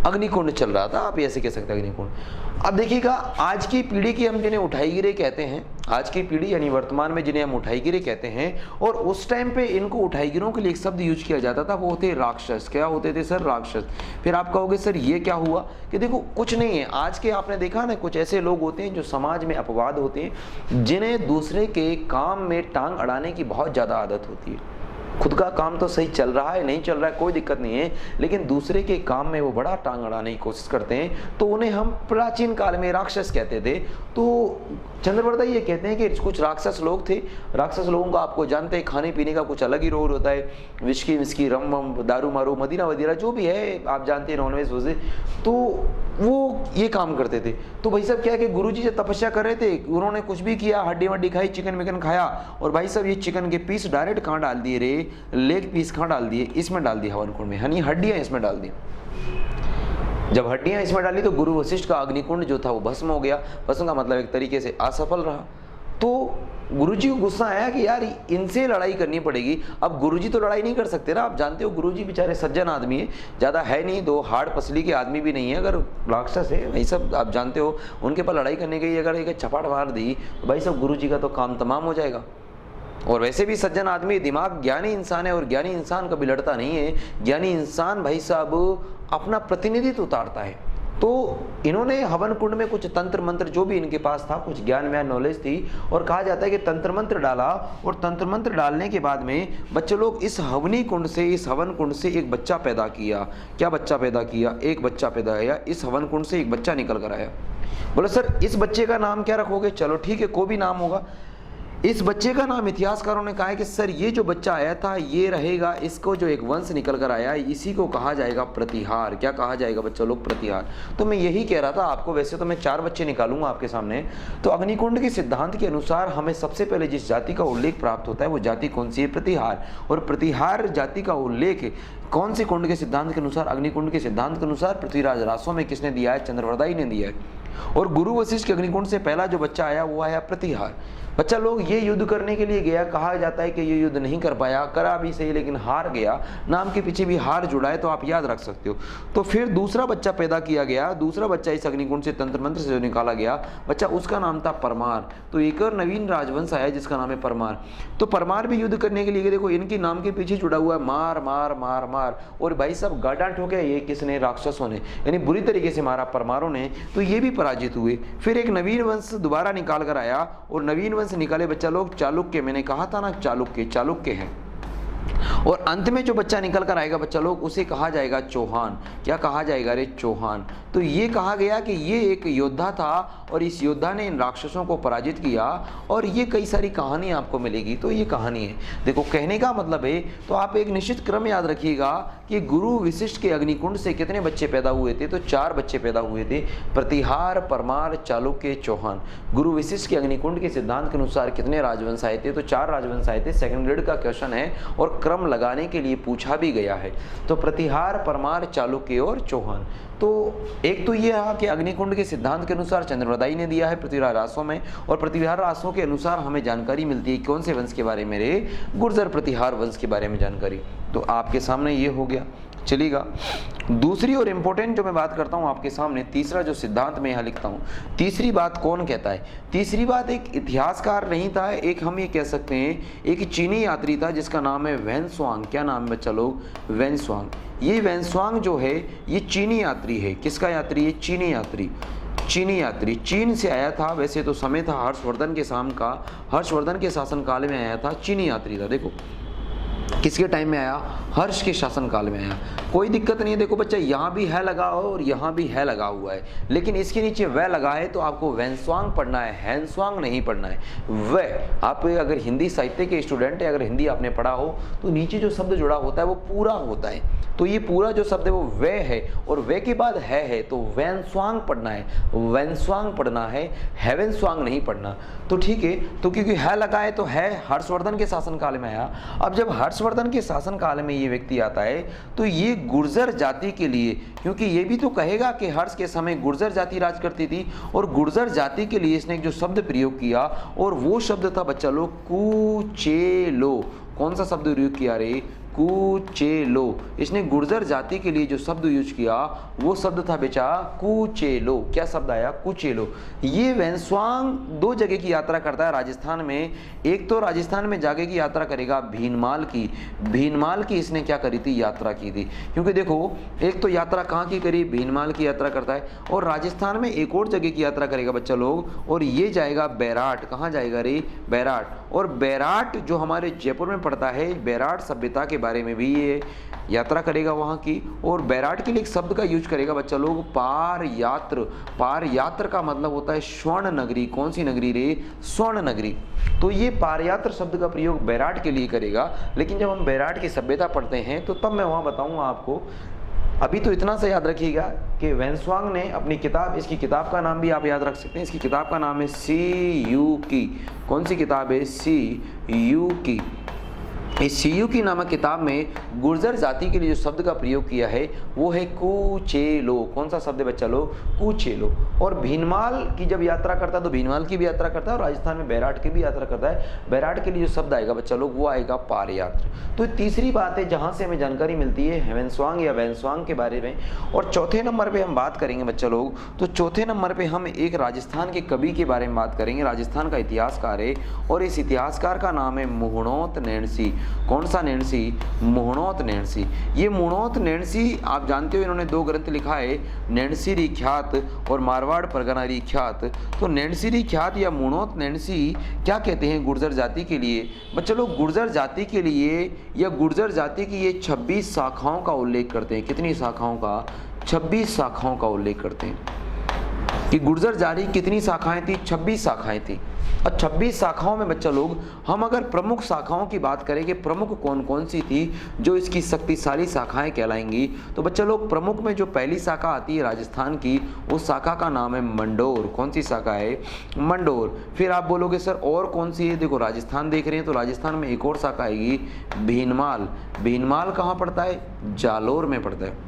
अग्निकुंड चल रहा था, आप ऐसे कह सकते हैं अग्निकुंड। अब देखिएगा, आज की पीढ़ी की हम जिन्हें उठाईगिरे कहते हैं, आज की पीढ़ी यानी वर्तमान में जिन्हें हम उठाईगिरे कहते हैं, और उस टाइम पे इनको उठाईगिरों के लिए एक शब्द यूज किया जाता था, वो होते राक्षस। क्या होते थे सर? राक्षस। फिर आप कहोगे सर ये क्या हुआ? कि देखो कुछ नहीं है, आज के आपने देखा ना, कुछ ऐसे लोग होते हैं जो समाज में अपवाद होते हैं, जिन्हें दूसरे के काम में टांग अड़ाने की बहुत ज़्यादा आदत होती है। खुद का काम तो सही चल रहा है, नहीं चल रहा है, कोई दिक्कत नहीं है, लेकिन दूसरे के काम में वो बड़ा टांग अड़ाने की कोशिश करते हैं, तो उन्हें हम प्राचीन काल में राक्षस कहते थे। तो चंद्रवर्धा ये कहते हैं कि कुछ राक्षस लोग थे। राक्षस लोगों का आपको जानते हैं, खाने पीने का कुछ अलग ही रोल होता है, विस्की रम वम, दारू मारू, मदिरा वदिरा जो भी है आप जानते हैं, नॉनवेज वोजे, तो वो ये काम करते थे। तो भाई साहब क्या है कि गुरुजी जब तपस्या कर रहे थे, उन्होंने कुछ भी किया, हड्डी वड्डी खाई, चिकन विकन खाया, और भाई साहब ये चिकन के पीस डायरेक्ट कहाँ डाल दिए रे, लेग पीस कहाँ डाल दिए? इसमें डाल दिया हवन कुंड में, यानी हड्डियां इसमें डाल दी। जब हड्डियां इसमें डाली तो गुरु वशिष्ठ का अग्निकुंड जो था वो भस्म हो गया। भस्म का मतलब एक तरीके से असफल रहा। तो गुरुजी को गुस्सा आया कि यार इनसे लड़ाई करनी पड़ेगी। अब गुरुजी तो लड़ाई नहीं कर सकते ना, आप जानते हो गुरुजी बेचारे सज्जन आदमी है, ज़्यादा है नहीं, दो हाड़ पसली के आदमी भी नहीं है, अगर राक्षस है भाई सब आप जानते हो, उनके पर लड़ाई करने के लिए अगर एक चपाट मार दी तो भाई सब गुरुजी का तो काम तमाम हो जाएगा। और वैसे भी सज्जन आदमी दिमाग ज्ञानी इंसान है, और ज्ञानी इंसान कभी लड़ता नहीं है। ज्ञानी इंसान भाई साहब अपना प्रतिनिधित्व उतारता है। तो इन्होंने हवन कुंड में कुछ तंत्र मंत्र जो भी इनके पास था, कुछ ज्ञान व्यान नॉलेज थी, और कहा जाता है कि तंत्र मंत्र डाला, और तंत्र मंत्र डालने के बाद में बच्चे लोग इस हवनी कुंड से, इस हवन कुंड से एक बच्चा पैदा किया। क्या बच्चा पैदा किया? एक बच्चा पैदा किया। इस हवन कुंड से एक बच्चा निकल कर आया। बोले सर इस बच्चे का नाम क्या रखोगे? चलो ठीक है, कोई भी नाम होगा। इस बच्चे का नाम इतिहासकारों ने कहा है कि सर ये जो बच्चा आया था ये रहेगा, इसको जो एक वंश निकल कर आया इसी को कहा जाएगा प्रतिहार। क्या कहा जाएगा बच्चा लोग? प्रतिहार। तो मैं यही कह रहा था आपको, वैसे तो मैं 4 बच्चे निकालूंगा आपके सामने। तो अग्निकुंड के सिद्धांत के अनुसार हमें सबसे पहले जिस जाति का उल्लेख प्राप्त होता है वो जाति कौन सी है? प्रतिहार। और प्रतिहार जाति का उल्लेख कौन से कुंड के सिद्धांत के अनुसार? अग्निकुंड के सिद्धांत के अनुसार पृथ्वीराज रासों में किसने दिया है? चंद्रवर्धा ही ने दिया है। और गुरु वशिष्ठ के अग्निकुंड से पहला जो बच्चा आया वो आया प्रतिहार। बच्चा लोग ये युद्ध करने के लिए गया, कहा जाता है कि ये युद्ध नहीं कर पाया, करा भी सही लेकिन हार गया। नाम के पीछे भी हार जुड़ा है, तो आप याद रख सकते हो। तो फिर दूसरा बच्चा पैदा किया गया, दूसरा बच्चा इस अग्निकुंड से तंत्र मंत्र से जो निकाला गया बच्चा, उसका नाम था परमार। तो एक और नवीन राजवंश आया जिसका नाम है परमार। तो परमार भी युद्ध करने के लिए देखो इनके नाम के पीछे जुड़ा हुआ है मार मार मार मार। और भाई साहब गाड़ा ठोके ये किसने? राक्षसों ने, यानी बुरी तरीके से मारा परमारों ने। तो ये भी पराजित हुए। फिर एक नवीन वंश दोबारा निकाल कर आया, और नवीन वंश निकाले बच्चा लोग चालुक्य। मैंने कहा था ना चालुक्य है। और अंत में जो बच्चा निकल कर आएगा बच्चा लोग, उसे कहा जाएगा चौहान। क्या कहा जाएगा? रे चौहान। तो ये कहा गया कि ये एक योद्धा था, और इस योद्धा ने इन राक्षसों को पराजित किया, और ये कई सारी कहानी आपको मिलेगी। तो ये कहानी है, देखो कहने का मतलब है, तो आप एक निश्चित क्रम याद रखिएगा कि गुरु वशिष्ठ के अग्निकुंड से कितने बच्चे पैदा हुए थे? तो 4 बच्चे पैदा हुए थे, प्रतिहार, परमार, चालुक्य, चौहान। गुरु वशिष्ठ के अग्निकुंड के सिद्धांत के अनुसार कितने राजवंश आए थे? तो 4 राजवंश आए थे। सेकंड ग्रेड का क्वेश्चन है और क्रम लगाने के लिए पूछा भी गया है। तो प्रतिहार, परमार, चालुक्य और चौहान। तो एक तो ये रहा कि अग्निकुंड के सिद्धांत के अनुसार चंद्रवदाई ने दिया है पृथ्वीराज रासों में, और पृथ्वीराज रासों के अनुसार हमें जानकारी मिलती है कौन से वंश के बारे में? रे गुर्जर प्रतिहार वंश के बारे में जानकारी। तो आपके सामने ये हो गया। चलिएगा दूसरी और इम्पोर्टेंट जो मैं बात करता हूँ आपके सामने, तीसरा जो सिद्धांत मैं यहाँ लिखता हूँ, तीसरी बात कौन कहता है? तीसरी बात एक इतिहासकार नहीं था, एक हम ये कह सकते हैं एक चीनी यात्री था जिसका नाम है वेनस्वांग। क्या नाम है बच्चा लोग? वेनस्वांग। ये वेनस्वांग जो है ये चीनी यात्री है। किसका यात्री है? चीनी यात्री। चीनी यात्री चीन से आया था। वैसे तो समय था हर्षवर्धन के शाम का, हर्षवर्धन के शासनकाल में आया था। चीनी यात्री था। देखो किसके टाइम में आया? हर्ष के शासनकाल में आया। कोई दिक्कत नहीं है। देखो बच्चा यहाँ भी है लगा हो और यहाँ भी है लगा हुआ है, लेकिन इसके नीचे वह लगा है तो आपको वेनस्वांग पढ़ना है, हैंसवांग नहीं पढ़ना है। वह आप अगर हिंदी साहित्य के स्टूडेंट है, अगर हिंदी आपने पढ़ा हो तो नीचे जो शब्द जुड़ा होता है वो पूरा होता है। तो ये पूरा जो शब्द है वो वह है, और वह के बाद है तो वेनस्वांग पढ़ना है, वेनस्वांग पढ़ना है, हेवेनस्वांग नहीं पढ़ना। तो ठीक है, तो क्योंकि है लगा है तो है हर्षवर्धन के शासनकाल में आया। अब जब हर्षवर्धन के शासनकाल में ये व्यक्ति आता है तो ये गुर्जर जाति के लिए, क्योंकि ये भी तो कहेगा कि हर्ष के समय गुर्जर जाति राज करती थी, और गुर्जर जाति के लिए इसने एक जो शब्द प्रयोग किया, और वो शब्द था बच्चा लोग कुचेलो। कौन सा शब्द प्रयोग किया रे? कुचेलो। इसने गुर्जर जाति के लिए जो शब्द यूज किया वो शब्द था बेचा कुचेलो। क्या शब्द आया? कुचेलो। ये वेन्स्वांग 2 जगह की यात्रा करता है राजस्थान में। एक तो राजस्थान में जाके की यात्रा करेगा भीनमाल की। भीनमाल की इसने क्या करी थी? यात्रा की थी। क्योंकि देखो, एक तो यात्रा कहाँ की करी? भीनमाल की यात्रा करता है। और राजस्थान में एक और जगह की यात्रा करेगा बच्चा लोग, और ये जाएगा बैराट। कहाँ जाएगा रे? बैराट। और बैराट जो हमारे जयपुर में पड़ता है, बैराट सभ्यता के बारे में भी ये यात्रा करेगा वहाँ की। और बैराट के लिए एक शब्द का यूज करेगा बच्चा लोग, पारयात्र। पारयात्र का मतलब होता है स्वर्ण नगरी। कौन सी नगरी रे? स्वर्ण नगरी। तो ये पारयात्र शब्द का प्रयोग बैराट के लिए करेगा। लेकिन जब हम बैराट की सभ्यता पढ़ते हैं तो तब मैं वहाँ बताऊँगा आपको। अभी तो इतना सा याद रखिएगा कि वेन्स्वांग ने अपनी किताब, इसकी किताब का नाम भी आप याद रख सकते हैं। इसकी किताब का नाम है सी यू की। कौन सी किताब है? सी यू की। इस सीयू की नामक किताब में गुर्जर जाति के लिए जो शब्द का प्रयोग किया है वो है कुचेलो। कौन सा शब्द है बच्चा लोग? कुचेलो। और भीनमाल की जब यात्रा करता है तो भीनमाल की भी यात्रा करता है, और राजस्थान में बैराट की भी यात्रा करता है। बैराट के लिए जो शब्द आएगा बच्चा लोग वो आएगा पारयात्र। तो तीसरी बात है जहाँ से हमें जानकारी मिलती है वेन्स्वांग या वेन्स्वांग के बारे में। और चौथे नंबर पर हम बात करेंगे बच्चा लोग, तो चौथे नंबर पर हम एक राजस्थान के कवि के बारे में बात करेंगे। राजस्थान का इतिहासकार है, और इस इतिहासकार का नाम है मुहणोत नैणसी। कौन सा नैणसी? मुहणोत नैणसी। ये मुहणोत नैणसी आप जानते हो, इन्होंने 2 ग्रंथ लिखा है, नैणसी ख्यात और मारवाड़ परगना ख्यात। तो नैणसी ख्यात या मुहणोत नैणसी क्या कहते हैं गुर्जर जाति के लिए? बच्चों लोग गुर्जर जाति के लिए या गुर्जर जाति की ये 26 शाखाओं का उल्लेख करते हैं। कितनी शाखाओं का? 26 शाखाओं का उल्लेख करते हैं कि गुर्जर जाति कितनी शाखाएं थी? 26 शाखाएं थी। और 26 शाखाओं में बच्चा लोग हम अगर प्रमुख शाखाओं की बात करें कि प्रमुख कौन कौन सी थी जो इसकी शक्तिशाली शाखाएं कहलाएंगी, तो बच्चा लोग प्रमुख में जो पहली शाखा आती है राजस्थान की, उस शाखा का नाम है मंडोर। कौन सी शाखा है? मंडोर। फिर आप बोलोगे सर और कौन सी है? देखो राजस्थान देख रहे हैं तो राजस्थान में एक और शाखा आएगी भीनमाल। भीनमाल कहाँ पड़ता है? जालोर में पड़ता है।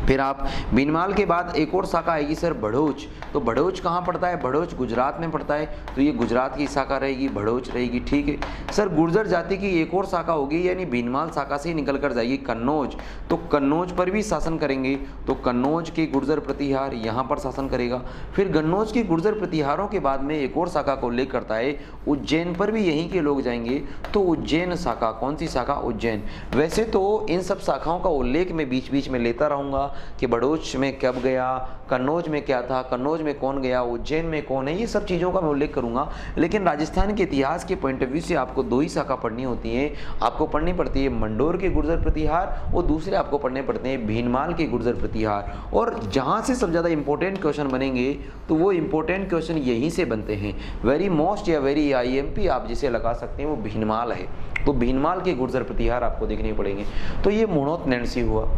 फिर आप भीनमाल के बाद एक और शाखा आएगी सर भड़ोच। तो भड़ोच कहाँ पड़ता है? भड़ोच गुजरात में पड़ता है, तो ये गुजरात की शाखा रहेगी, भड़ोच रहेगी। ठीक है सर। गुर्जर जाति की एक और शाखा होगी, यानी भीनमाल शाखा से ही निकल कर जाएगी कन्नौज। तो कन्नौज पर भी शासन करेंगे, तो कन्नौज के गुर्जर प्रतिहार यहाँ पर शासन करेगा। फिर कन्नौज के गुर्जर प्रतिहारों के बाद में एक और शाखा को उल्लेख करता है उज्जैन पर भी यहीं के लोग जाएंगे, तो उज्जैन शाखा। कौन सी शाखा? उज्जैन। वैसे तो इन सब शाखाओं का उल्लेख मैं बीच बीच में लेता रहूँगा कि बड़ोच में कब गया, कन्नौज में क्या था, कन्नौज में कौन गया, उज्जैन में कौन है, ये सब चीज़ों का मैं उल्लेख करूंगा। लेकिन राजस्थान के इतिहास के पॉइंट ऑफ व्यू से आपको 2 ही शाखा पढ़नी होती है। आपको पढ़नी पड़ती है मंडोर के गुर्जर प्रतिहार, और दूसरे आपको पढ़ने पड़ते हैं भीनमाल के गुर्जर प्रतिहार। और जहाँ से सब ज़्यादा इंपॉर्टेंट क्वेश्चन बनेंगे तो वो इंपॉर्टेंट क्वेश्चन यहीं से बनते हैं। वेरी मोस्ट या वेरी IMP आप जिसे लगा सकते हैं वो भीनमाल है। तो भीनमाल के गुर्जर प्रतिहार आपको देखने पड़ेंगे। तो ये मुहणोत नैणसी हुआ।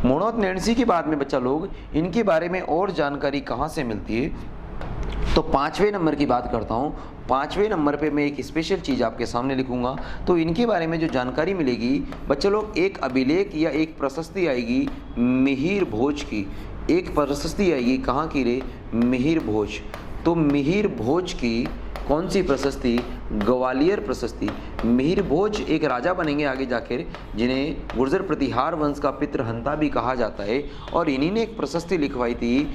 मुहणोत नैणसी के बाद में बच्चा लोग इनके बारे में और जानकारी कहाँ से मिलती है, तो 5वें नंबर की बात करता हूँ। 5वें नंबर पे मैं एक स्पेशल चीज़ आपके सामने लिखूंगा। तो इनके बारे में जो जानकारी मिलेगी बच्चा लोग, एक अभिलेख या एक प्रशस्ति आएगी मिहिर भोज की। एक प्रशस्ति आएगी कहाँ की रे? मिहिर भोज। तो मिहिर भोज की कौन सी प्रशस्ति? ग्वालियर प्रशस्ति। मिहिर भोज एक राजा बनेंगे आगे जाकर, जिन्हें गुर्जर प्रतिहार वंश का पितृहंता भी कहा जाता है, और इन्हीं ने एक प्रशस्ति लिखवाई थी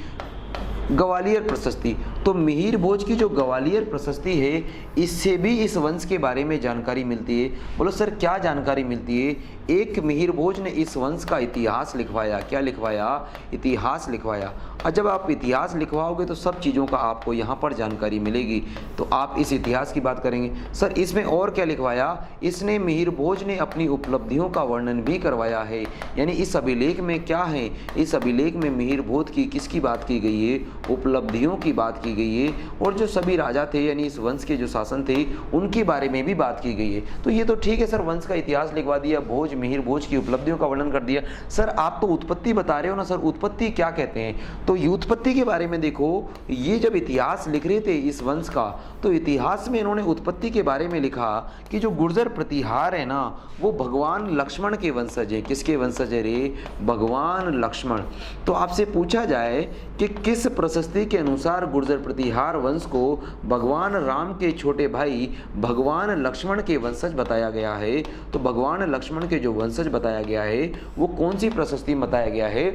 ग्वालियर प्रशस्ति। तो मिहिर भोज की जो ग्वालियर प्रशस्ति है, इससे भी इस वंश के बारे में जानकारी मिलती है। बोलो सर क्या जानकारी मिलती है? एक मिहिर भोज ने इस वंश का इतिहास लिखवाया। क्या लिखवाया? इतिहास लिखवाया। और जब आप इतिहास लिखवाओगे तो सब चीज़ों का आपको यहाँ पर जानकारी मिलेगी। तो आप इस इतिहास की बात करेंगे। सर इसमें और क्या लिखवाया? इसने मिहिर भोज ने अपनी उपलब्धियों का वर्णन भी करवाया है। यानी इस अभिलेख में क्या है? इस अभिलेख में मिहिर भोज की किसकी बात की गई है? उपलब्धियों की बात की की गई है और जो सभी राजा थे यानी इस वंश के जो शासन थे उनके बारे में भी बात की गई है। तो ये तो ठीक है सर, वंश का इतिहास लिखवा दिया, भोज मिहिर भोज की उपलब्धियों का वर्णन कर दिया। सर आप तो उत्पत्ति बता रहे हो ना सर, उत्पत्ति क्या कहते हैं? तो ये उत्पत्ति के बारे में देखो, ये जब इतिहास लिख रहे थे इस वंश का, तो इतिहास में इन्होंने उत्पत्ति के बारे में लिखा कि जो गुर्जर प्रतिहार है ना वो भगवान लक्ष्मण के वंशज है। किसके वंशज है रे? भगवान लक्ष्मण। तो आपसे पूछा जाए कि किस प्रशस्ति के अनुसार गुर्जर प्रतिहार वंश को भगवान राम के छोटे भाई भगवान लक्ष्मण के वंशज बताया गया है, तो भगवान लक्ष्मण के जो वंशज बताया गया है वो कौन सी प्रशस्ति बताया गया है?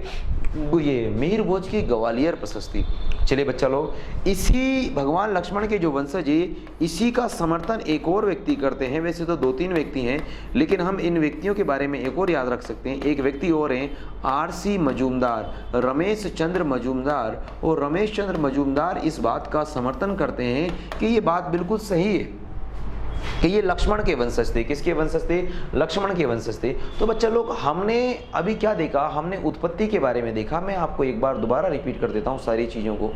ये मिहिर भोज की ग्वालियर प्रशस्ति। चलिए बच्चा लोग, इसी भगवान लक्ष्मण के जो वंशज है इसी का समर्थन एक और व्यक्ति करते हैं। वैसे तो 2-3 व्यक्ति हैं, लेकिन हम इन व्यक्तियों के बारे में एक और याद रख सकते हैं। एक व्यक्ति और हैं आर.सी. मजूमदार, रमेश चंद्र मजूमदार। और रमेश चंद्र मजूमदार इस बात का समर्थन करते हैं कि ये बात बिल्कुल सही है कि ये लक्ष्मण के वंशज थे। किसके वंशज थे? लक्ष्मण के वंशज थे। तो बच्चा लोग, हमने अभी क्या देखा? हमने उत्पत्ति के बारे में देखा। मैं आपको एक बार दोबारा रिपीट कर देता हूँ सारी चीज़ों को।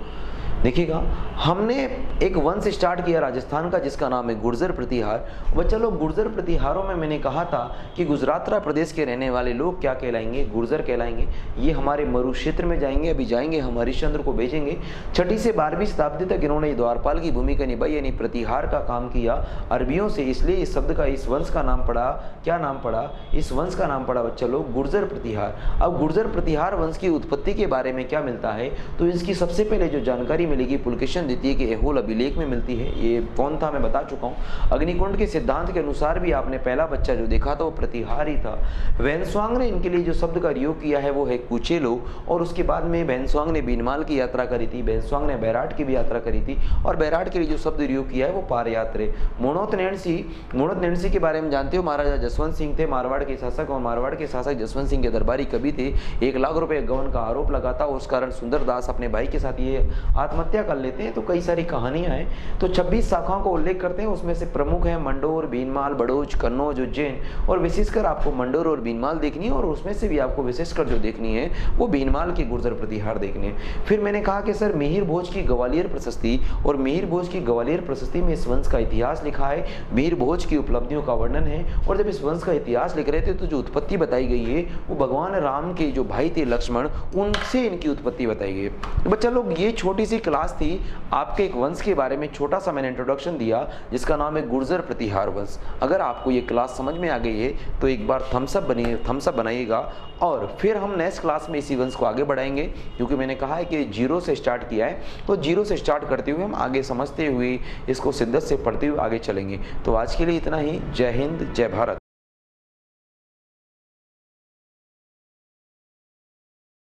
देखिएगा, हमने एक वंश स्टार्ट किया राजस्थान का जिसका नाम है गुर्जर प्रतिहार। बच्चा लोग, गुर्जर प्रतिहारों में मैंने कहा था कि गुजरातरा प्रदेश के रहने वाले लोग क्या कहलाएंगे? गुर्जर कहलाएंगे। ये हमारे मरु क्षेत्र में जाएंगे, अभी जाएंगे, हम हरिश्चंद्र को भेजेंगे। 6ठी से 12वीं शताब्दी तक इन्होंने द्वारपाल की भूमिका निभाई, यानी प्रतिहार का काम किया अरबियों से। इसलिए इस शब्द का, इस वंश का नाम पड़ा, क्या नाम पड़ा? इस वंश का नाम पड़ा बच्चा लोग गुर्जर प्रतिहार। अब गुर्जर प्रतिहार वंश की उत्पत्ति के बारे में क्या मिलता है? तो इसकी सबसे पहले जो जानकारी मिलेगी पुलकेशन द्वितीय के ऐहोल अभिलेख में मिलती है। ये कौन था मैं बता चुका हूँ। अग्निकुंड के सिद्धांत के अनुसार भी आपने पहला बच्चा जो देखा था वो प्रतिहार ही था। वैनस्वांग ने इनके लिए जो शब्द का प्रयोग किया है वो है कुचेलो। और उसके बाद में वैनस्वांग ने बीनमाल की यात्रा करी थी, वैनस्वांग ने बैराट की भी यात्रा करी थी, और बैराट के लिए जो शब्द प्रयोग किया है वो पार यात्रे। मोणोत नैणसी के बारे में जानते हो? महाराजा जसवंत सिंह थे मारवाड़ के शासक, और मारवाड़ के शासक जसवंत सिंह के दरबारी कवि थे। 1 लाख रुपए गबन का आरोप लगा था, उस कारण सुंदरदास अपने भाई के साथ ये आत्महत्या कर लेते हैं। तो कई सारी कहानियां हैं। तो 26 शाखाओं को उल्लेख करते हैं, उसमें से प्रमुख है मंडोर, बीनमाल, बड़ोच, कन्नौज, उज्जैन। और विशेषकर आपको मंडोर और बीनमाल देखनी है, और उसमें से भी आपको विशेषकर जो देखनी है वो बीनमाल की गुर्जर प्रतिहार देखनी है। फिर मैंने कहा कि सर मिहिर भोज की ग्वालियर प्रशस्ति, और मिहिर भोज की ग्वालियर प्रशस्ति में इस वंश का इतिहास लिखा है, मिहिर भोज की उपलब्धियों का वर्णन है। और जब इस वंश का इतिहास लिख रहे थे तो जो उत्पत्ति बताई गई है वो भगवान राम के जो भाई थे लक्ष्मण, उनसे इनकी उत्पत्ति बताई गई है। तो बच्चा लोग, ये छोटी सी क्लास थी, आपके एक वंश के बारे में छोटा सा मैंने इंट्रोडक्शन दिया जिसका नाम है गुर्जर प्रतिहार वंश। अगर आपको ये क्लास समझ में आ गई है तो एक बार थम्स अप बनाइएगा, और फिर हम नेक्स्ट क्लास में इसी वंश को आगे बढ़ाएंगे। क्योंकि मैंने कहा है कि 0 से स्टार्ट किया है, तो 0 से स्टार्ट करते हुए हम आगे समझते हुए इसको शिद्दत से पढ़ते हुए आगे चलेंगे। तो आज के लिए इतना ही। जय हिंद, जय भारत।